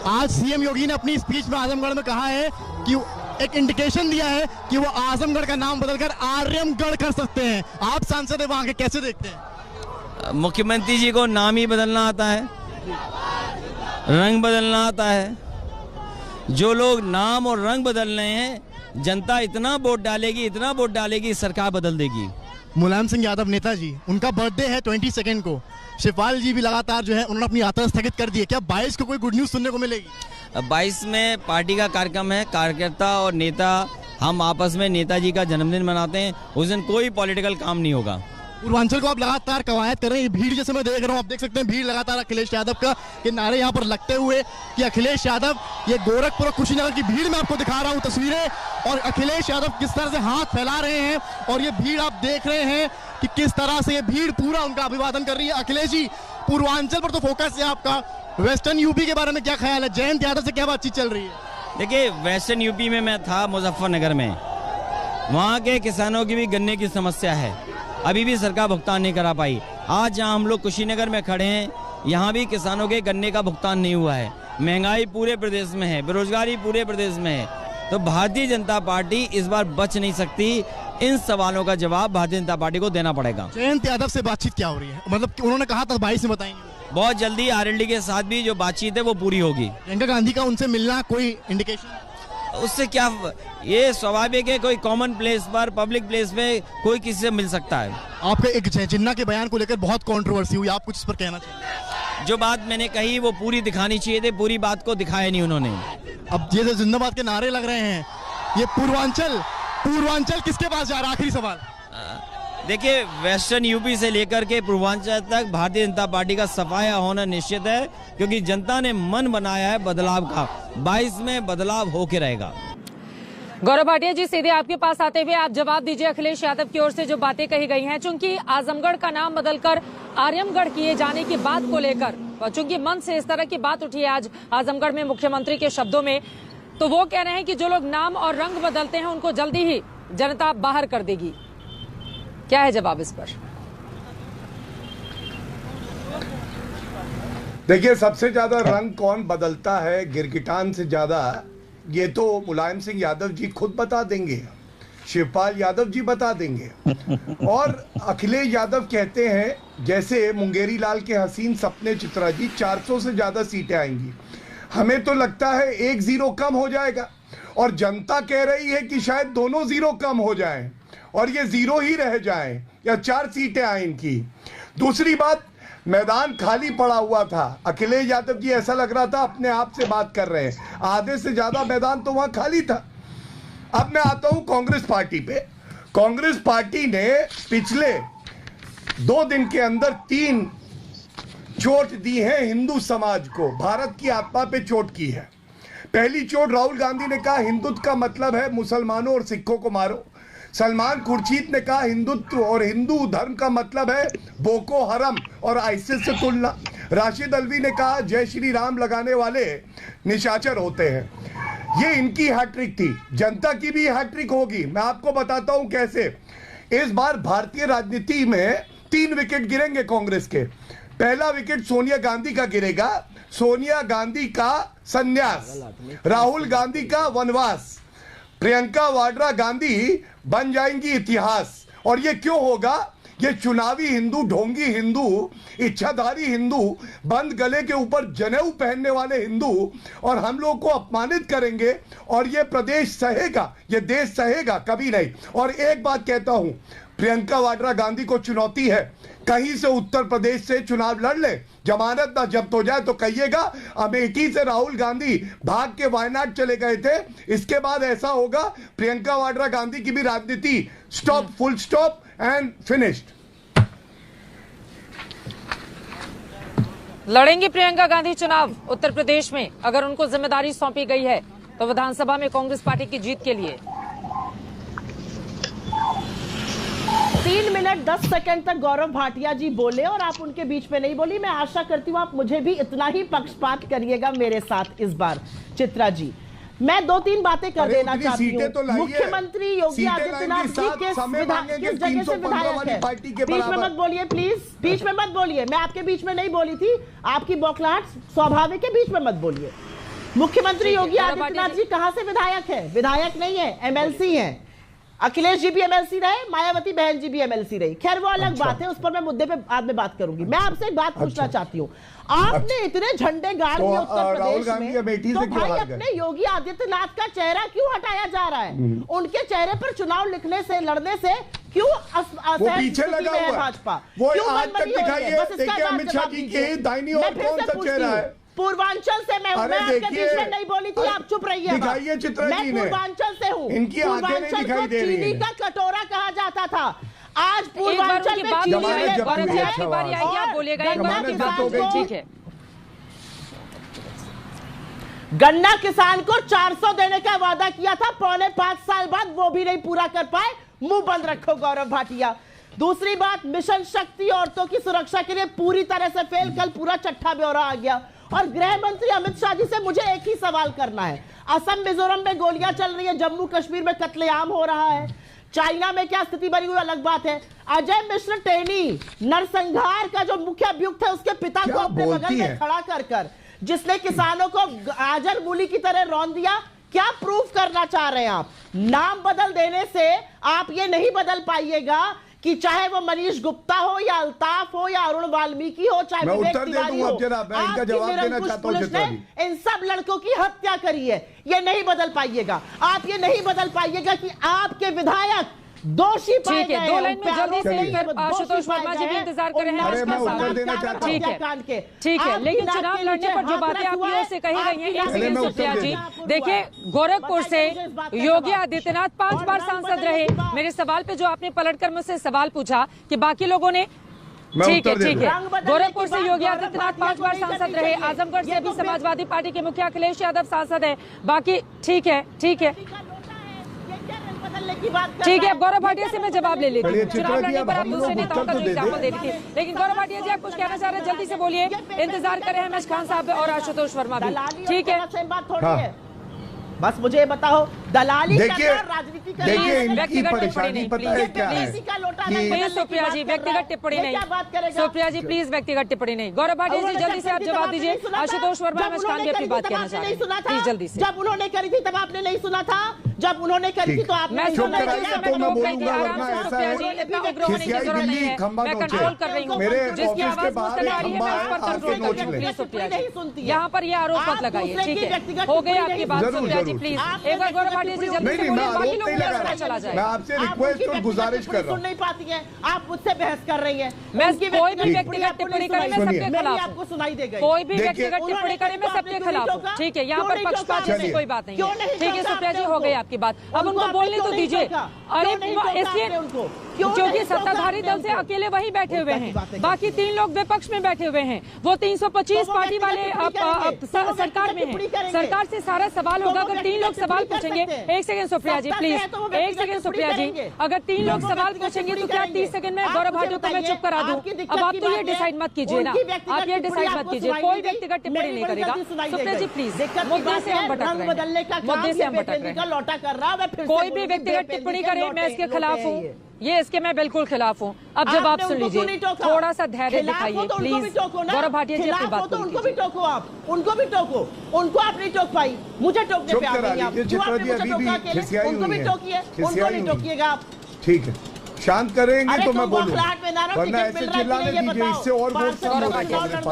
आज सीएम योगी ने अपनी स्पीच में आजमगढ़ में कहा है कि एक इंडिकेशन दिया है कि वो आजमगढ़ का नाम बदलकर आर्यमगढ़ कर सकते हैं। आप सांसद है वहां के, कैसे देखते हैं? मुख्यमंत्री जी को नाम ही बदलना आता है, रंग बदलना आता है। जो लोग नाम और रंग बदल रहे हैं, जनता इतना वोट डालेगी, सरकार बदल देगी। मुलायम सिंह यादव नेताजी, उनका बर्थडे है 22 को। शिवपाल जी भी लगातार जो है उन्होंने अपनी यात्रा स्थगित कर दी है। क्या 22 को कोई गुड न्यूज सुनने को मिलेगी? 22 में पार्टी का कार्यक्रम है, कार्यकर्ता और नेता हम आपस में नेताजी का जन्मदिन मनाते हैं। उस दिन कोई पॉलिटिकल काम नहीं होगा। पूर्वांचल को आप लगातार कवायद कर रहे हैं, भीड़ जैसे मैं देख रहा हूँ, आप देख सकते हैं भीड़ लगातार अखिलेश यादव का ये नारे यहाँ पर लगते हुए कि अखिलेश यादव, ये गोरखपुर और कुशीनगर की भीड़ में आपको दिखा रहा हूँ तस्वीरें, और अखिलेश यादव किस तरह से हाथ फैला रहे हैं और ये भीड़ आप देख रहे हैं कि किस तरह से ये भीड़ पूरा उनका अभिवादन कर रही है। अखिलेश जी, पूर्वांचल पर तो फोकस है आपका, वेस्टर्न यूपी के बारे में क्या ख्याल है? जयंत यादव से क्या बातचीत चल रही है? देखिए, वेस्टर्न यूपी में मैं था, मुजफ्फरनगर में, वहाँ के किसानों की भी गन्ने की समस्या है, अभी भी सरकार भुगतान नहीं करा पाई। आज जहाँ हम लोग कुशीनगर में खड़े हैं, यहाँ भी किसानों के गन्ने का भुगतान नहीं हुआ है। महंगाई पूरे प्रदेश में है, बेरोजगारी पूरे प्रदेश में है। तो भारतीय जनता पार्टी इस बार बच नहीं सकती। इन सवालों का जवाब भारतीय जनता पार्टी को देना पड़ेगा। जयंत यादव से बातचीत क्या हो रही है? मतलब उन्होंने कहा था 22 में बताएंगे, बहुत जल्दी आरएलडी के साथ भी जो बातचीत है वो पूरी होगी। प्रियंका गांधी का उनसे मिलना कोई इंडिकेशन? उससे क्या, ये स्वाभाविक है, कोई कॉमन प्लेस पर, पब्लिक प्लेस में कोई किसी से मिल सकता है। आपके एक जिन्ना के बयान को लेकर बहुत कंट्रोवर्सी हुई, आप कुछ इस पर कहना चाहिए? जो बात मैंने कही वो पूरी दिखानी चाहिए थी, पूरी बात को दिखाया नहीं उन्होंने। अब ये जो जिंदाबाद के नारे लग रहे हैं, ये पूर्वांचल किसके पास जा रहा है? आखिरी सवाल। देखिए, वेस्टर्न यूपी से लेकर के पूर्वांचल तक भारतीय जनता पार्टी का सफाया होना निश्चित है, क्योंकि जनता ने मन बनाया है बदलाव का। 22 में बदलाव होके रहेगा। गौरव भाटिया जी, सीधे आपके पास आते हुए आप जवाब दीजिए अखिलेश यादव की ओर से जो बातें कही गई हैं। चूंकि आजमगढ़ का नाम बदलकर आर्यमगढ़ किए जाने की बात को लेकर, चूंकि मन से इस तरह की बात उठी है आज आजमगढ़ में मुख्यमंत्री के शब्दों में, तो वो कह रहे हैं कि जो लोग नाम और रंग बदलते हैं उनको जल्दी ही जनता बाहर कर देगी। क्या है जवाब इस पर? देखिए, सबसे ज्यादा रंग कौन बदलता है गिरगिटान से ज्यादा, ये तो मुलायम सिंह यादव जी खुद बता देंगे, शिवपाल यादव जी बता देंगे। और अखिलेश यादव कहते हैं जैसे मुंगेरी लाल के हसीन सपने चित्रा जी, 400 से ज्यादा सीटें आएंगी। हमें तो लगता है 1 0 कम हो जाएगा, और जनता कह रही है कि शायद दोनों 0 कम हो जाएं और ये 0 ही रह जाएं या 4 सीटें आए इनकी। दूसरी बात, मैदान खाली पड़ा हुआ था। अखिलेश यादव जी ऐसा लग रहा था अपने आप से बात कर रहे हैं, आधे से ज्यादा मैदान तो वहां खाली था। अब मैं आता हूं कांग्रेस पार्टी पे। कांग्रेस पार्टी ने पिछले 2 दिन के अंदर 3 चोट दी है हिंदू समाज को, भारत की आत्मा पे चोट की है। पहली चोट, राहुल गांधी ने कहा हिंदुत्व का मतलब है मुसलमानों और सिखों को मारो। सलमान खुर्शीद ने कहा हिंदुत्व और हिंदू धर्म का मतलब है बोको हरम और आईसिस से तुलना। राशिद अल्वी ने कहा जय श्री राम लगाने वाले निशाचर होते हैं। ये इनकी हैट्रिक थी, जनता की भी हैट्रिक होगी। मैं आपको बताता हूं कैसे। इस बार भारतीय राजनीति में 3 विकेट गिरेंगे कांग्रेस के। पहला विकेट सोनिया गांधी का गिरेगा, सोनिया गांधी का संन्यास, राहुल गांधी का वनवास, प्रियंका वाड्रा गांधी बन जाएंगी इतिहास। और ये क्यों होगा? ये चुनावी हिंदू, ढोंगी हिंदू, इच्छाधारी हिंदू, बंद गले के ऊपर जनेऊ पहनने वाले हिंदू, और हम लोग को अपमानित करेंगे, और ये प्रदेश सहेगा, ये देश सहेगा कभी नहीं। और एक बात कहता हूं, प्रियंका वाड्रा गांधी को चुनौती है, कहीं से उत्तर प्रदेश से चुनाव लड़ ले, जमानत ना जब्त हो जाए तो कहिएगा अमेठी से राहुल गांधी भाग के वायनाड चले गए थे। इसके बाद ऐसा होगा, प्रियंका वाड्रा गांधी की भी राजनीति stop, full stop and finished. लड़ेंगी प्रियंका गांधी चुनाव उत्तर प्रदेश में, अगर उनको जिम्मेदारी सौंपी गई है तो विधानसभा में कांग्रेस पार्टी की जीत के लिए। 3 मिनट 10 सेकंड तक गौरव भाटिया जी बोले और आप उनके बीच में नहीं बोली। मैं आशा करती हूं आप मुझे भी इतना ही पक्षपात करिएगा मेरे साथ इस बार। चित्रा जी, मैं 2-3 बातें कर देना चाहती हूँ। सीटें तो लाइए। मुख्यमंत्री योगी आदित्यनाथ जी किस जगह से विधायक है? बीच में मत बोलिए प्लीज, बीच में मत बोलिए। मैं आपके बीच में नहीं बोली थी, आपकी बौखलाहट स्वाभाविक है, बीच में मत बोलिए। मुख्यमंत्री योगी आदित्यनाथ जी कहां से विधायक है? विधायक नहीं है, एमएलसी है। अखिलेश जी भी एमएलसी रहे, मायावती बहन जी भी एमएलसी रही। खैर वो अलग बात है, उस पर मैं मुद्दे पे बाद में बात करूंगी। मैं आपसे एक बात पूछना चाहती हूँ, आपने इतने झंडे गाड़ दिए उत्तर प्रदेश में, तो भाई अपने योगी आदित्यनाथ का चेहरा क्यों हटाया जा रहा है? उनके चेहरे पर चुनाव लिखने से, लड़ने से क्यों पीछे लगा हुआ है भाजपा? वो क्यों आज तक दिखाइए, देखिए अमित शाह जी के दाहिनी ओर कौन सा चेहरा है? पूर्वांचल से मैं आपके बीच में नहीं बोली थी, आप चुप रहिए। दिखाइए चित्रा जी ने, मैं पूर्वांचल से हूँ। इनकी आंखें नहीं दिखाई दे रही चीनी का कटोरा कहा जाता था, आज पूर्वांचल में चीनी ठीक है। गन्ना किसान को 400 देने का वादा किया था, 4.5 साल बाद वो भी नहीं पूरा कर पाए। मुंह बंद रखो गौरव भाटिया। दूसरी बात, मिशन शक्ति औरतों की सुरक्षा के लिए पूरी तरह से फेल। कल पूरा चट्टा ब्यौरा आ गया। और गृह मंत्री अमित शाह जी से मुझे एक ही सवाल करना है, असम मिजोरम में गोलियां चल रही है, जम्मू कश्मीर में कत्लेआम हो रहा है, चाइना में क्या स्थिति बनी हुई अलग बात है। अजय मिश्र टेनी नरसंहार का जो मुख्य अभियुक्त है, उसके पिता को अपने बगल में खड़ा कर जिसने किसानों को गाजर मूली की तरह रौंद दिया, क्या प्रूफ करना चाह रहे हैं आप? नाम बदल देने से आप ये नहीं बदल पाइएगा कि चाहे वो मनीष गुप्ता हो या अल्ताफ हो या अरुण वाल्मीकि हो, चाहे विवेक तिवारी हो, पुलिस ने इन सब लड़कों की हत्या करी है। ये नहीं बदल पाइएगा आप, ये नहीं बदल पाइएगा कि आपके विधायक दोषी पाए गए हैं। 2 लाइन में जल्दी से आशुतोष वर्मा जी भी इंतजार कर रहे हैं। ठीक है, लेकिन चुनाव लड़ने पर जो बातें आप की ओर से कही गई हैं, एक सेकंड सुप्रिया जी। देखिए, गोरखपुर से योगी आदित्यनाथ 5 बार सांसद रहे। मेरे सवाल पे जो आपने पलटकर मुझसे सवाल पूछा कि बाकी लोगों ने, ठीक है। गोरखपुर से योगी आदित्यनाथ 5 बार सांसद रहे। आजमगढ़ से भी समाजवादी पार्टी के मुखिया अखिलेश यादव सांसद है। बाकी ठीक है। ठीक है, गौरव भाटिया से मैं जवाब ले लेती हूँ। चुनाव लड़ने पर आप दूसरे नेताओं का जो एग्जाम्पल दे रही थी, लेकिन गौरव भाटिया जी आप कुछ कहना चाह रहे हैं, जल्दी से बोलिए। इंतजार कर रहे हैं महेश खान साहब और आशुतोष वर्मा भी। ठीक है, बस मुझे बताओ, दलाली देखिए, राजनीति इनकी परेशानी पता है क्या है? सुप्रिया जी व्यक्तिगत टिप्पणी नहीं, सुप्रिया जी प्लीज व्यक्तिगत टिप्पणी नहीं। गौरव भाटिया जी जल्दी से आप जवाब दीजिए। आशुतोष वर्मा महेश खान भी अपनी बात कहना चाह रहे हैं, प्लीज जल्दी से। जब उन्होंने करी थी तब आपने नहीं सुना था, जब उन्होंने करी थी तो आपने मैं सुन रही थी, सुप्रिया जी इतना उग्र होने की जरूरत नहीं है, मैं कंट्रोल कर रही हूँ। जिसकी आवाज मुझ तक आ रही है मैं उस पर कंट्रोल कर रही हूँ। प्लीज सुप्रिया जी यहाँ पर ये आरोप मत लगाइए। ठीक है, हो गई आपकी बात सुप्रिया जी, प्लीज एक बार गौरव भाटिया जी जल्दी से बोलिए, बाकी लोग भी चला जाए। मैं आपसे रिक्वेस्ट और गुजारिश कर रहा हूँ। सुन नहीं पाती है, आप मुझसे बहस कर रही हैं। मैं कोई भी व्यक्तिगत टिप्पणी करे मैं सबके खिलाफ आपको सुनाई देगा। कोई भी व्यक्तिगत टिप्पणी करे मैं सबके खिलाफ हूँ। ठीक है, यहाँ पर पक्षपात की कोई बात नहीं है। ठीक है सुप्रिया जी, हो गई आपकी बात, अब उनको बोलने तो दीजिए। अरे इसलिए क्योंकि सत्ताधारी दल से अकेले वही बैठे हुए हैं, बाकी 3 लोग विपक्ष में बैठे हुए हैं। वो 325 पार्टी वाले सरकार में हैं। सरकार से सारा सवाल होगा। अगर 3 लोग सवाल पूछेंगे, एक सेकंड सुप्रिया जी प्लीज, एक सेकंड सुप्रिया जी, अगर 3 लोग सवाल पूछेंगे तो क्या 30 सेकंड में गौरव भाटिया को मैं चुप करा दूं? अब आप तो ये डिसाइड मत कीजिए ना, आप ये डिसाइड मत कीजिए, कोई व्यक्तिगत टिप्पणी नहीं करेगा। सुप्रिया जी प्लीज, मुद्दे से हम भटक रहे हैं, मुद्दे से हम भटक रहे हैं। कोई भी व्यक्तिगत टिप्पणी करे मैं इसके खिलाफ हूँ, ये इसके मैं बिल्कुल खिलाफ हूँ। अब जब आप सुन लीजिए, थोड़ा सा धैर्य दिखाइए प्लीज। गौरव भाटिया जी अपनी बात कीजिए। उनको भी टोको आप, उनको भी टोको, उनको आप नहीं टोक पाई, मुझे टोकने पे आ गई आप। उनको भी टोकिए, उनको नहीं टोकिएगा आप। ठीक है, शांत करेंगे तो मैं बोलूंगा, वरना ऐसे चिल्लाने दीजिए, इससे और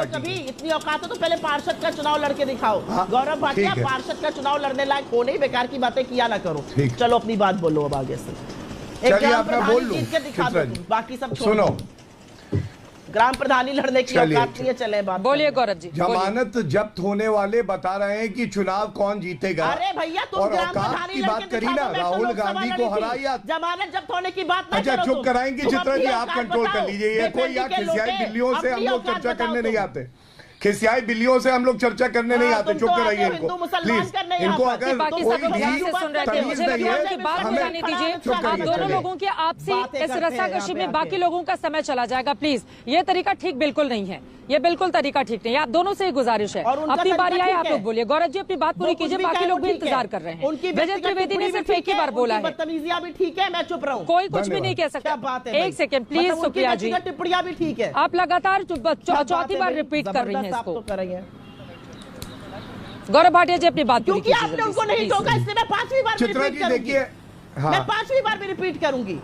कभी इतनी औकात हो तो पहले पार्षद का चुनाव लड़के दिखाओ। गौरव भाटिया पार्षद का चुनाव लड़ने लायक हो नहीं, बेकार की बातें किया ना करो। चलो अपनी बात बोलो अब आगे से। चलिए आप मैं बोल लूं, बाकी सब सुनो। ग्राम प्रधानी लड़ने की औकात नहीं है, चले बात बोलिए गौरव जी। जमानत जब्त होने वाले बता रहे हैं कि चुनाव कौन जीतेगा। अरे भैया तुम और ग्राम औकात प्रधानी की बात करी ना, राहुल गांधी को हराया। जमानत जब्त होने की बात अच्छा चुप कराएंगे चित्रा जी, आप कंट्रोल कर लीजिए। ये कोई यहाँ खिसियाई बिल्लियों से हम लोग चर्चा करने नहीं आते। खिसियाई बिल्लियों से हम लोग चर्चा करने नहीं आते। चुप रहिए इनको हिंदू मुसलमान प्लीज। करने इनको यहाँ पर। अगर बाकी कोई सब लोग ध्यान से सुन रहे थे, तमीज मुझे नहीं लगा है कि बात हमें बताने दीजिए। चुप आप करिए, दोनों चलिए। लोगों की आपसी बातें इस करते हैं रस्साकशी यहाँ में पे बाकी आके। लोगों का समय चला जाएगा। प्लीज, ये तरीका ठीक बिल्कुल नहीं है, ये बिल्कुल तरीका ठीक नहीं है। आप दोनों से ही गुजारिश है, और उनका अपनी तरीका बारी आए, ठीक आप है। लोग बोलिए। गौरव जी अपनी बात पूरी वो कुछ कीजिए, भी बाकी कहे लोग वो भी ठीक है। इंतजार कर रहे हैं। उनकी विजय व्यक्तिगत त्रिवेदी ने टिप्पणी सिर्फ भी एक ही ठीक बार है, बोला उनकी है, बदतमीजियां भी ठीक है, मैं चुप रहूं। कोई कुछ भी धन्यवाद। नहीं कह सकता। क्या बात है एक सेकंड प्लीज मतलब उनकी सुप्रिया जी, व्यक्तिगत टिप्पणियां भी ठीक है। आप लगातार क्या बात चौथी है बार भाई? रिपीट कर रही हैं जबरदस्त आप इसको। तो कर रही हैं। गौरव भाटिया जी अपनी बात पूरी क्योंकि कीजिए आपने जल्दी उनको से, नहीं प्लीज। टोका, इसलिए मैं 5वीं बार भी चित्रा रिपीट जी करूंगी। देखिए, हाँ। मैं 5वीं बार भी रिपीट करूंगी।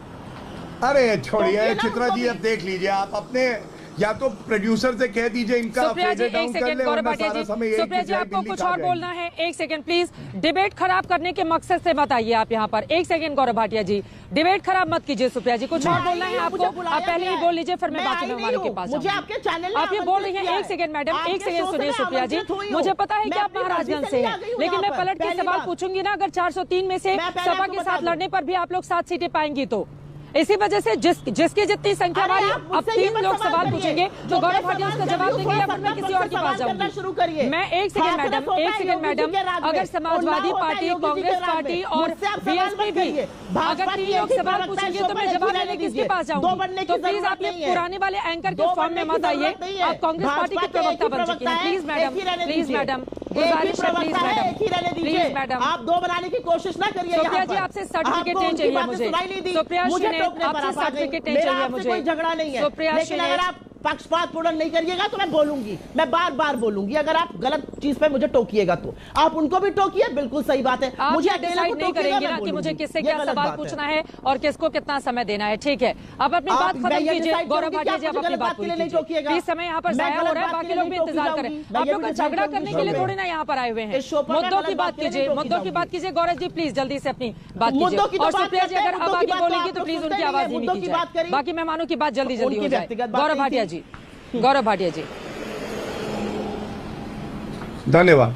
अरे छोड़िए टोकिए ना चित्रा उनको जी, भी। अब देख लीजिए आप अपने, या तो प्रोड्यूसर से कह दीजिए इनका सुप्रिया जी फेडर एक डाउन कर सेकंड, ले, गौरव वरना भाटिया सारा जी, समय यही सुप्रिया जी खिसियाई आपको बिल्ली कुछ खा और जाएगी। बोलना है। एक सेकंड प्लीज, डिबेट खराब करने के मकसद से मत आइए आप यहाँ पर। एक सेकंड गौरव भाटिया जी, डिबेट खराब मत कीजिए। सुप्रिया जी कुछ और बोलना है आपको, आप पहले ही बोल लीजिए, फिर मैं बाकी मेहमानों के पास मुझे आऊंगी। आपके चैनल आप ये बोल रही हैं, एक सेकंड मैडम, एक सेकंड सुनिए सुप्रिया जी, मुझे पता है कि आप महाराजगंज से हैं, लेकिन मैं पलट के सवाल पूछूंगी ना, अगर 403 में से सपा के साथ लड़ने पर भी आप लोग 7 सीटें पाएंगी तो इसी वजह से जिसकी जितनी संख्या हमारी, अब 3 लोग सवाल पूछेंगे तो गौरव भाटिया उसका जवाब देंगे या फिर मैं किसी और के पास जाऊंगी। शुरू करिए। मैं एक सेकंड मैडम, अगर समाजवादी पार्टी, कांग्रेस पार्टी और बीएसपी भी अगर 3 लोग सवाल पूछेंगे तो मैं जवाब लेने किसके पास जाऊंगी? तो प्लीज आप ये पुराने वाले एंकर के फॉर्म में मत आइए, आप कांग्रेस पार्टी के प्रवक्ता बन चुकी हैं। प्लीज मैडम, गुजारिश है, प्लीज मैडम, आप 2 बनाने की कोशिश ना करिए। सुप्रिया जी आपसे सर्टिफिकेट चाहिए मुझे। सुप्रिया जी आपसे सर्टिफिकेट चाहिए मुझे। कोई झगड़ा नहीं है, सुप्रिया लेकिन अगर आप पक्षपात पूर्ण नहीं करिएगा तो मैं बोलूंगी, मैं बार बार बोलूंगी। अगर आप गलत चीज पे मुझे टोकिएगा तो आप उनको भी टोकिए, बिल्कुल सही बात है। आप मुझे डिसाइड नहीं करेंगे ना कि मुझे किससे क्या सवाल पूछना है और किसको कितना समय देना है। ठीक है, अब अपनी बात खत्म कीजिए। गौरव भाटिया जी आप अपनी बात पूरी कीजिए। प्लीज, समय यहाँ पर जाया हो रहा है, बाकी लोग भी इंतजार करें। आप लोग झगड़ा करने के लिए थोड़ी ना यहाँ पर आए हुए हैं। मुद्दों की बात कीजिए, मुद्दों की बात कीजिए। गौरव जी प्लीज जल्दी से अपनी बात कीजिए। और सुप्रिया जी अगर अब आगे बोलेंगी तो प्लीज उनकी आवाज नहीं की जाए, बाकी मेहमानों की बात जल्दी जल्दी हो जाए। गौरव भाटिया जी, गौरव भाटिया जी। धन्यवाद।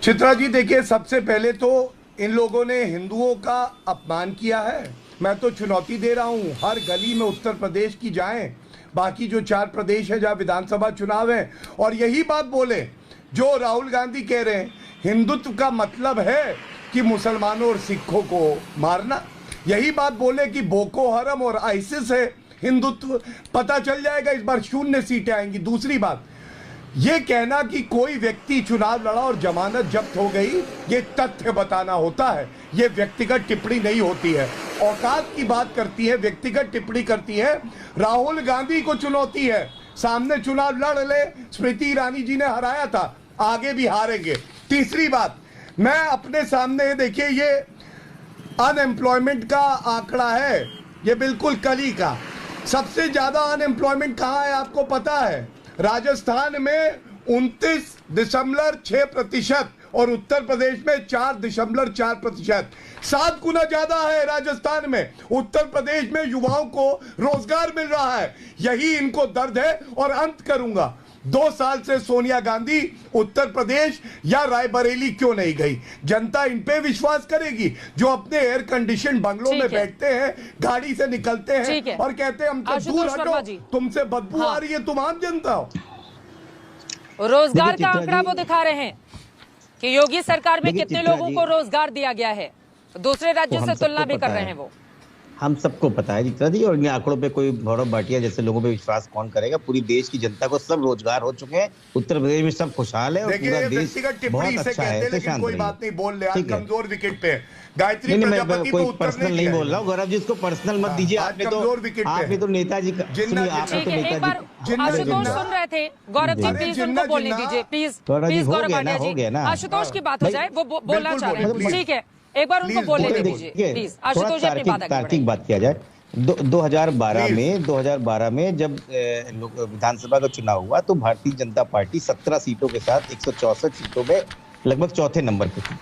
चित्रा जी देखिए, सबसे पहले तो इन लोगों ने हिंदुओं का अपमान किया है। मैं तो चुनौती दे रहा हूं, हर गली में उत्तर प्रदेश की जाएं, बाकी जो 4 प्रदेश है जहां विधानसभा चुनाव है, और यही बात बोले जो राहुल गांधी कह रहे हैं। हिंदुत्व का मतलब है कि मुसलमानों और सिखों को मारना। यही बात बोले कि बोको हरम और आईसिस है हिंदुत्व, पता चल जाएगा इस बार 0 सीटें आएंगी। दूसरी बात, ये कहना कि कोई व्यक्ति चुनाव लड़ा और जमानत जब्त हो गई, ये तथ्य बताना होता है, ये व्यक्तिगत टिप्पणी नहीं होती है। औकात की बात करती है, व्यक्तिगत टिप्पणी करती है। राहुल गांधी को चुनौती है, सामने चुनाव लड़ ले। स्मृति ईरानी जी ने हराया था, आगे भी हारेंगे। तीसरी बात, मैं अपने सामने देखिए, ये अनएम्प्लॉयमेंट का आंकड़ा है, ये बिल्कुल कली का। सबसे ज्यादा अनएम्प्लॉयमेंट कहां है आपको पता है? राजस्थान में 29.6% और उत्तर प्रदेश में 4.4%। 7 गुना ज्यादा है राजस्थान में। उत्तर प्रदेश में युवाओं को रोजगार मिल रहा है, यही इनको दर्द है। और अंत करूंगा, 2 साल से सोनिया गांधी उत्तर प्रदेश या रायबरेली क्यों नहीं गई? जनता इन पे विश्वास करेगी जो अपने एयर कंडीशन बंगलों में बैठते हैं, गाड़ी से निकलते हैं और कहते हैं हम तो दूर हटो, तुमसे बदबू आ रही है, तुम आम जनता हो। रोजगार का आंकड़ा वो दिखा रहे हैं कि योगी सरकार में कितने लोगों को रोजगार दिया गया है, दूसरे राज्यों से तुलना भी कर रहे हैं वो। हम सबको पता है चित्रा जी, और इन आंकड़ों पे कोई गौरव भाटिया जैसे लोगों पे विश्वास कौन करेगा? पूरी देश की जनता को सब रोजगार हो चुके हैं, उत्तर प्रदेश में सब खुशहाल है और पूरा देश बहुत अच्छा है। लेकिन कोई बात नहीं बोल ले, आज कमजोर विकेट पे गायत्री नहीं, प्रजापति कोई पर्सनल नहीं बोल रहा हूँ। गौरव जी इसको पर्सनल मत दीजिए, आपने तो नेताजी का आशुतोष सुन रहे थे। गौरव जी प्लीज उनको बोलने दीजिए, प्लीज प्लीज गौरव भाटिया जी, आशुतोष की बात हो जाए, वो बोलना चाह रहे हैं। ठीक है, एक बार उनको बोलने दीजिए प्लीज। आशुतोष जी अपनी बात तार्किक बात किया जाए। 2012 में जब विधानसभा का चुनाव हुआ तो भारतीय जनता पार्टी 17 सीटों के साथ 164 सीटों में लगभग चौथे नंबर पे थी,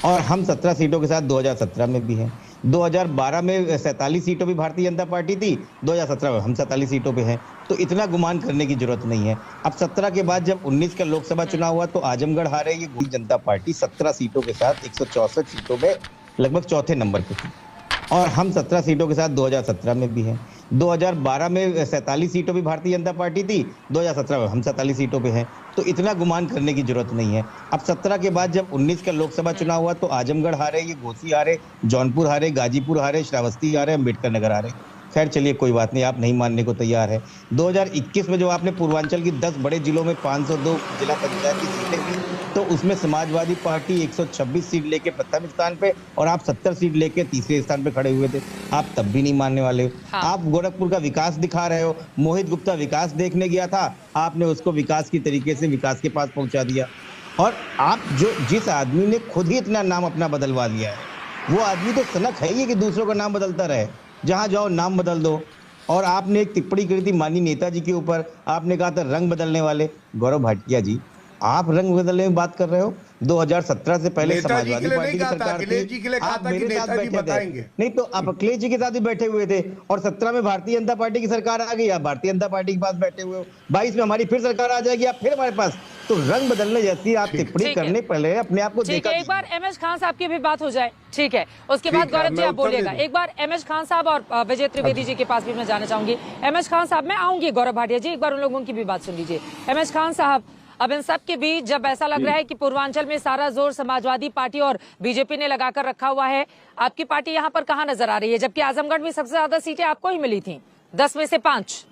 और हम 17 सीटों के साथ 2017 में भी हैं। 2012 में 47 सीटों भी भारतीय जनता पार्टी थी, 2017 में हम 47 सीटों पे हैं। तो इतना गुमान करने की जरूरत नहीं है। अब 17 के बाद जब 19 का लोकसभा चुनाव हुआ तो आजमगढ़ हारे ये जनता पार्टी 17 सीटों के साथ 164 सीटों में लगभग चौथे नंबर पे थी, और हम 17 सीटों के साथ 2017 में भी हैं। 2012 में 47 सीटों भी भारतीय जनता पार्टी थी, 2017 में हम 47 सीटों पे हैं। तो इतना गुमान करने की जरूरत नहीं है। अब 17 के बाद जब 19 का लोकसभा चुनाव हुआ तो आजमगढ़ हारे, ये घोसी हारे, जौनपुर हारे, गाजीपुर हारे, श्रावस्ती हारे, अम्बेडकर नगर हारे। खैर चलिए कोई बात नहीं, आप नहीं मानने को तैयार है। 2021 में जो आपने पूर्वांचल की 10 बड़े जिलों में 502 जिला पंचायत की सीटें दी, तो उसमें समाजवादी पार्टी 126 सीट लेके प्रथम स्थान पे और आप 70 सीट लेके तीसरे स्थान पे खड़े हुए थे। आप तब भी नहीं मानने वाले हो। हाँ। आप गोरखपुर का विकास दिखा रहे हो। मोहित गुप्ता विकास देखने गया था, आपने उसको विकास की तरीके से विकास के पास पहुंचा दिया। और आप जिस आदमी ने खुद ही इतना नाम अपना बदलवा लिया है, वो आदमी तो सनक है ही कि दूसरों का नाम बदलता रहे। जहां जाओ नाम बदल दो। और आपने एक टिप्पणी की थी माननीय नेताजी के ऊपर, आपने कहा था रंग बदलने वाले। गौरव भाटिया जी, आप रंग बदलने में बात कर रहे हो? 2017 से पहले समाजवादी पार्टी की सरकार थी, आप मेरे साथ बैठे थे। नहीं तो आप अखिलेश जी के साथ भी बैठे हुए थे। और 17 में भारतीय जनता पार्टी की सरकार आ गई, आप भारतीय जनता पार्टी के पास बैठे हुए हो। 22 में हमारी फिर सरकार आ जाएगी, आप फिर हमारे पास। तो रंग बदलने जैसी आप टिप्पणी करने पहले अपने आप को देखा। एक बार एमएच खान साहब की भी बात हो जाए, ठीक है, उसके बाद गौरव जी आप बोलिएगा। एक बार एमएच खान साहब और विजय त्रिवेदी जी के पास भी मैं जाना चाहूंगी। एमएच खान साहब, मैं आऊंगी गौरव भाटिया जी, एक बार उन लोगों की भी बात सुन लीजिए। एमएच खान साहब, अब इन सब के बीच जब ऐसा लग रहा है कि पूर्वांचल में सारा जोर समाजवादी पार्टी और बीजेपी ने लगाकर रखा हुआ है, आपकी पार्टी यहाँ पर कहाँ नजर आ रही है? जबकि आजमगढ़ में सबसे ज्यादा सीटें आपको ही मिली थी, 10 में से 5।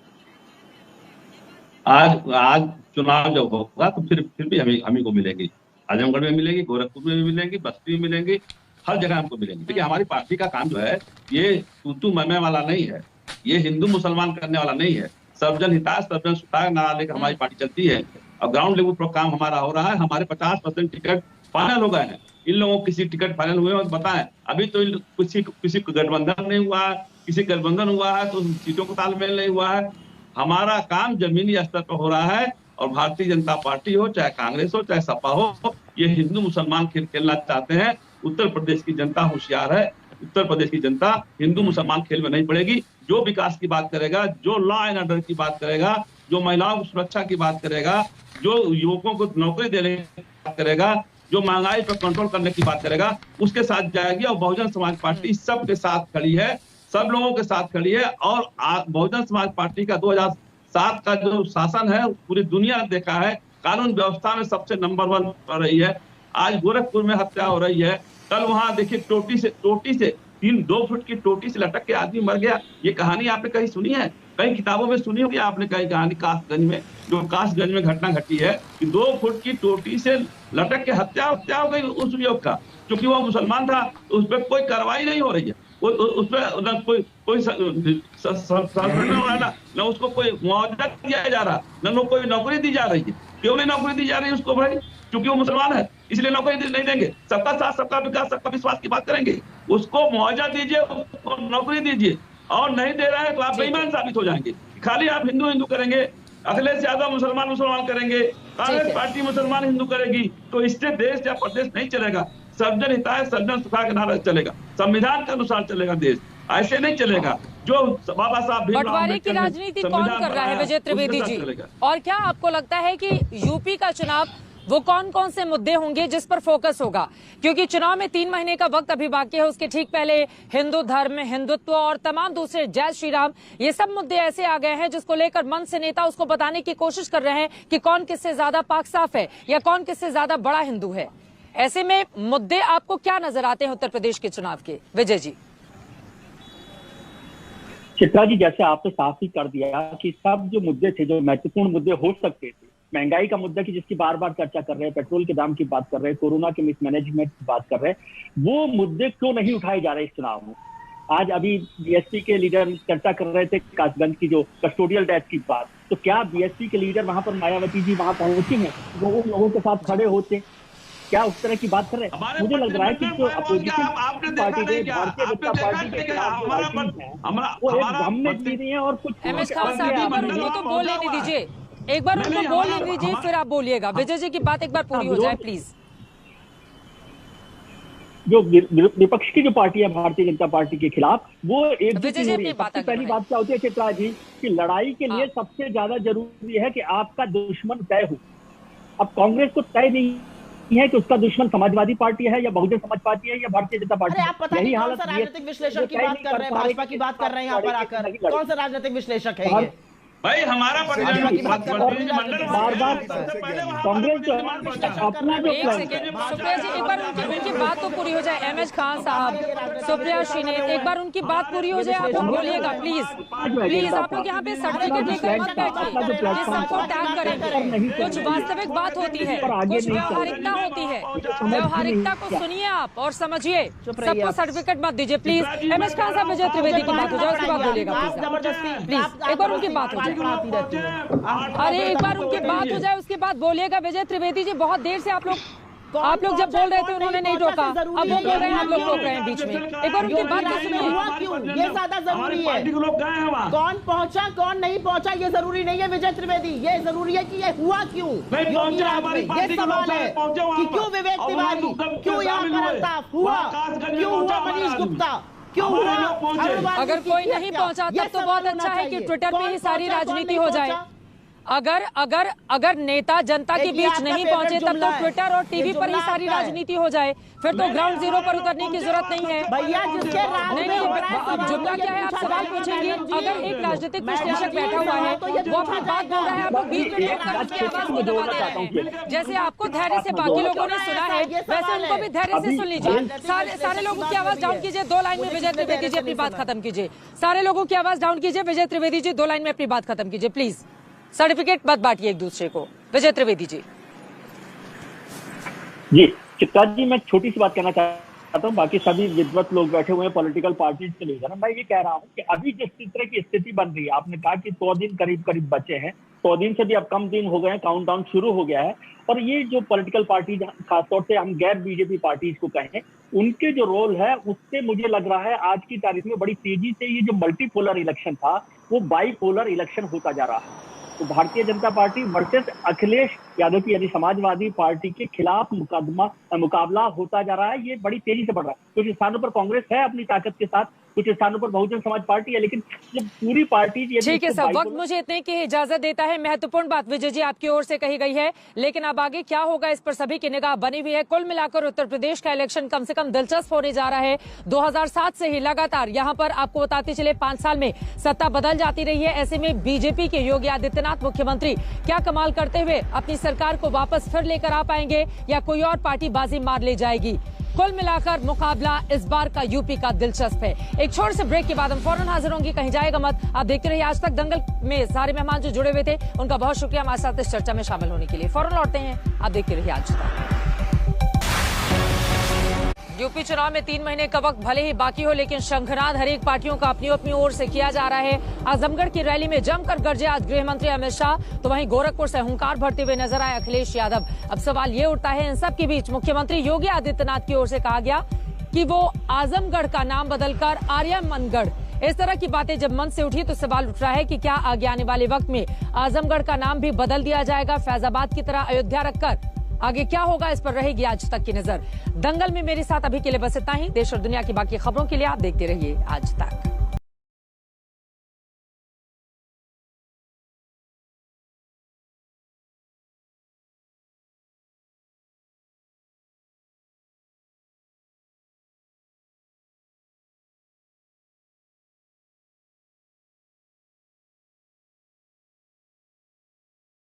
आज चुनाव जब होगा तो फिर भी हमें को मिलेंगी। आजमगढ़ में मिलेगी, गोरखपुर में भी मिलेंगी, बस्ती में मिलेंगी, हर जगह हमको मिलेंगी। देखिए हमारी पार्टी का काम जो है ये तू मैं वाला नहीं है, ये हिंदू मुसलमान करने वाला नहीं है। सर्वजन हिताय सर्वजन सुखाय नारा लेकर हमारी पार्टी चलती है। और ग्राउंड लेवल पर काम हमारा हो रहा है। हमारे 50% टिकट फाइनल हो गए हैं। इन लोगों को किसी टिकट फाइनल हुए हो तो बताएं। अभी तो किसी गठबंधन नहीं हुआ है, किसी गठबंधन हुआ है तो सीटों का तालमेल नहीं हुआ है। हमारा काम जमीनी स्तर पर हो रहा है। और भारतीय जनता पार्टी हो, चाहे कांग्रेस हो, चाहे सपा हो, ये हिंदू मुसलमान खेल खेलना चाहते हैं। उत्तर प्रदेश की जनता होशियार है। उत्तर प्रदेश की जनता हिंदू मुसलमान खेल में नहीं पड़ेगी। जो विकास की बात करेगा, जो लॉ एंड ऑर्डर की बात करेगा, जो महिलाओं की सुरक्षा की बात करेगा, जो युवकों को नौकरी देने की बात करेगा, जो महंगाई पर कंट्रोल करने की बात करेगा, उसके साथ जाएगी। और बहुजन समाज पार्टी सबके साथ खड़ी है, सब लोगों के साथ खड़ी है। और बहुजन समाज पार्टी का 2007 का जो शासन है पूरी दुनिया ने देखा है, कानून व्यवस्था में सबसे नंबर 1 पर रही है। आज गोरखपुर में हत्या हो रही है, कल वहां देखिए टोटी से 2 फुट की टोटी से लटक के आदमी मर गया। ये कहानी आपने कहीं सुनी है? कई किताबों में सुनी होगी आपने कहीं कहानी। कासगंज में, जो कासगंज में घटना घटी है कि 2 फुट की टोटी से लटक के हत्या हो गई उस युवक का, क्योंकि वो मुसलमान था। उस पर कोई कार्रवाई नहीं हो रही है, उस पर न कोई न उसको कोई मुआवजा दिया जा रहा, न कोई नौकरी दी जा रही है। क्यों नहीं नौकरी दी जा रही है उसको भाई? क्योंकि वो मुसलमान है, इसलिए नौकरी नहीं देंगे। सबका साथ, सबका विकास, सबका विश्वास की बात करेंगे। उसको मुआवजा दीजिए, उसको नौकरी दीजिए। और नहीं दे रहा है तो आप बेईमान साबित हो जाएंगे। खाली आप हिंदू करेंगे, अखिलेश यादव मुसलमान करेंगे, कांग्रेस पार्टी मुसलमान हिंदू करेगी, तो इससे देश या प्रदेश नहीं चलेगा। सर्वजन हिताय सर्वजन सुखाय का नारा चलेगा, संविधान के अनुसार चलेगा देश, ऐसे नहीं चलेगा। जो बाबा साहब बंटवारे की राजनीति कौन कर रहा है विजय त्रिवेदी जी? और क्या आपको लगता है कि यूपी का चुनाव वो कौन कौन से मुद्दे होंगे जिस पर फोकस होगा? क्योंकि चुनाव में 3 महीने का वक्त अभी बाकी है। उसके ठीक पहले हिंदू धर्म, हिंदुत्व और तमाम दूसरे, जय श्री राम, ये सब मुद्दे ऐसे आ गए हैं जिसको लेकर मंच से नेता उसको बताने की कोशिश कर रहे हैं कि कौन किससे ज्यादा पाक साफ है या कौन किससे ज्यादा बड़ा हिंदू है। ऐसे में मुद्दे आपको क्या नजर आते हैं उत्तर प्रदेश के चुनाव के, विजय जी? चित्रा जी, जैसे आपने साफ ही कर दिया कि सब जो मुद्दे थे, जो महत्वपूर्ण मुद्दे हो सकते थे, महंगाई का मुद्दा की जिसकी बार बार चर्चा कर रहे हैं, पेट्रोल के दाम की बात कर रहे हैं, कोरोना के मिसमैनेजमेंट की बात कर रहे हैं, वो मुद्दे क्यों नहीं उठाए जा रहे इस चुनाव में? आज अभी बीएसपी के लीडर चर्चा कर रहे थे कासगंज की जो कस्टोडियल डेथ की बात, तो क्या बीएसपी के लीडर वहां पर, मायावती जी वहां पहुंची हैं, वो उन लोगों के साथ खड़े होते? क्या उस तरह की बात कर रहे हैं? मुझे लग रहा है कि जो अपोजिशन पार्टी है, भारतीय जनता पार्टी के खिलाफ वो एक गम में जी रही है। और कुछ उनको तो बोल लेने दीजिए, एक बार उनको बोल लेने दीजिए, फिर आप बोलिएगा। विजय जी की बात एक बार पूरी हो जाए प्लीज। जो विपक्ष की जो पार्टी है भारतीय जनता पार्टी के खिलाफ, वो एक सबसे पहली बात क्या होती है चित्रा जी, कि लड़ाई के लिए सबसे ज्यादा जरूरी है कि आपका दुश्मन तय हो। अब कांग्रेस को तय नहीं है कि उसका दुश्मन समाजवादी पार्टी है या बहुजन समाज पार्टी है या भारतीय जनता पार्टी। अरे आप पता नहीं कौन सा राजनीतिक विश्लेषक की बात कर रहे हैं, भाजपा की बात कर रहे हैं यहाँ पर आकर, कौन सा राजनीतिक विश्लेषक है ये? भाई हमारा बार बार कांग्रेस जो अपना जो एक सेकेंड सुप्रिया जी, एक बार उनकी बात तो पूरी हो जाए। एमएच खान साहब, सुप्रिया श्रीनेत, एक बार उनकी बात पूरी हो जाए, आप लोग बोलिएगा प्लीज प्लीज। आप लोग यहाँ पे सर्टिफिकेट लेकर मत बैठिए कि सबको टैग करेंगे। कुछ वास्तविक बात होती है, कुछ व्यवहारिकता होती है, व्यवहारिकता को सुनिए आप और समझिए, सबको सर्टिफिकेट मत दीजिए प्लीज। एमएच खान साहब, विजय त्रिवेदी की बात हो जाए, उसके बाद बोलिएगा प्लीज। एक बार उनकी बात हो जाए, अरे एक बार उनकी बात हो जाए उसके बाद बोलिएगा। विजय त्रिवेदी जी, बहुत देर से आप लोग जब बोल रहे थे उन्होंने नहीं रोका, अब वो बोल रहे हैं, आप लोग रोक रहे हैं बीच में। एक बार उनकी बात तो सुनिए। हुआ क्यों, ये ज्यादा जरूरी है। कौन पहुंचा कौन नहीं पहुंचा ये जरूरी नहीं है विजय त्रिवेदी, ये जरूरी है कि ये हुआ क्यों, ये सवाल है कि क्यों विवेक तिवारी, क्यों यहाँ पर अल्ताफ हुआ, क्यों हुआ मनीष गुप्ता, क्यों हुआ? अगर कोई नहीं पहुंचा तब तो बहुत अच्छा है कि ट्विटर पे ही सारी राजनीति हो जाए। अगर नेता जनता के बीच नहीं पहुंचे तब तो ट्विटर और टीवी पर ही सारी राजनीति हो जाए, फिर तो ग्राउंड जीरो पर उतरने की जरूरत नहीं है भैया। जिसके नहीं, अब जुमला क्या है, आप सवाल पूछेंगे। अगर एक राजनीतिक विश्लेषक बैठा हुआ है, वो अपनी बात बोल रहा है, आप लोग बीच में टोककर उसकी आवाज को दबा दे रहे हैं। जैसे आपको धैर्य से बाकी लोगों ने सुना है, वैसे उनको भी धैर्य से सुन लीजिए। सारे लोगों की आवाज डाउन कीजिए, 2 लाइन में विजय त्रिवेदी जी अपनी बात खत्म कीजिए। सारे लोगों की आवाज डाउन कीजिए, विजय त्रिवेदी जी 2 लाइन में अपनी बात खत्म कीजिए प्लीज। सर्टिफिकेट मत बांटिए एक दूसरे को। विजय त्रिवेदी जी। जी चित्रा जी, मैं छोटी सी बात कहना चाहता हूँ, बाकी सभी विद्वत लोग बैठे हुए हैं पॉलिटिकल पार्टीज के लिए। मैं ये कह रहा हूँ कि अभी जिस तरह की स्थिति बन रही है, आपने कहा कि 100 दिन करीब बचे हैं, 100 दिन से भी अब कम दिन हो गए हैं, काउंटडाउन शुरू हो गया है। और ये जो पॉलिटिकल पार्टीज, खासतौर से हम गैर बीजेपी पार्टीज को कहें, उनके जो रोल है उससे मुझे लग रहा है आज की तारीख में बड़ी तेजी से ये जो मल्टीपोलर इलेक्शन था वो बाईपोलर इलेक्शन होता जा रहा है। तो भारतीय जनता पार्टी वर्सेस अखिलेश यादव की यानी समाजवादी पार्टी के खिलाफ मुकाबला होता जा रहा है। ये बड़ी तेजी से बढ़ रहा है। कुछ स्थानों पर कांग्रेस है अपनी ताकत के साथ, कुछ स्थानों पर बहुजन समाज पार्टी है, लेकिन ये पूरी पार्टी ठीक है सर, वक्त मुझे इतने की इजाजत देता है। महत्वपूर्ण बात विजय जी आपकी ओर से कही गई है, लेकिन अब आगे क्या होगा इस पर सभी की निगाह बनी हुई है। कुल मिलाकर उत्तर प्रदेश का इलेक्शन कम से कम दिलचस्प होने जा रहा है। 2007 से ही लगातार यहाँ पर आपको बताते चले 5 साल में सत्ता बदल जाती रही है। ऐसे में बीजेपी के योगी आदित्यनाथ मुख्यमंत्री क्या कमाल करते हुए अपनी सरकार को वापस फिर लेकर आ पाएंगे या कोई और पार्टी बाजी मार ले जाएगी। कुल मिलाकर मुकाबला इस बार का यूपी का दिलचस्प है। एक छोटे से ब्रेक के बाद हम फौरन हाजिर होंगे, कहीं जाएगा मत। आप देखते रहिए आज तक दंगल में सारे मेहमान जो जुड़े हुए थे उनका बहुत शुक्रिया हमारे साथ इस चर्चा में शामिल होने के लिए। फौरन लौटते हैं, आप देखते रहिए आज तक। यूपी चुनाव में 3 महीने का वक्त भले ही बाकी हो, लेकिन शंखनाद हर एक पार्टियों का अपनी अपनी ओर से किया जा रहा है। आजमगढ़ की रैली में जमकर गरजे आज गृह मंत्री अमित शाह, तो वहीं गोरखपुर से हुंकार भरते हुए नजर आए अखिलेश यादव। अब सवाल ये उठता है, इन सब के बीच मुख्यमंत्री योगी आदित्यनाथ की ओर से कहा गया कि वो आजमगढ़ का नाम बदलकर आर्यमनगढ़, इस तरह की बातें जब मन से उठी तो सवाल उठ रहा है कि क्या आगे आने वाले वक्त में आजमगढ़ का नाम भी बदल दिया जाएगा, फैजाबाद की तरह अयोध्या रखकर? आगे क्या होगा इस पर रहेगी आज तक की नजर। दंगल में मेरे साथ अभी के लिए बस इतना ही। देश और दुनिया की बाकी खबरों के लिए आप देखते रहिए आज तक।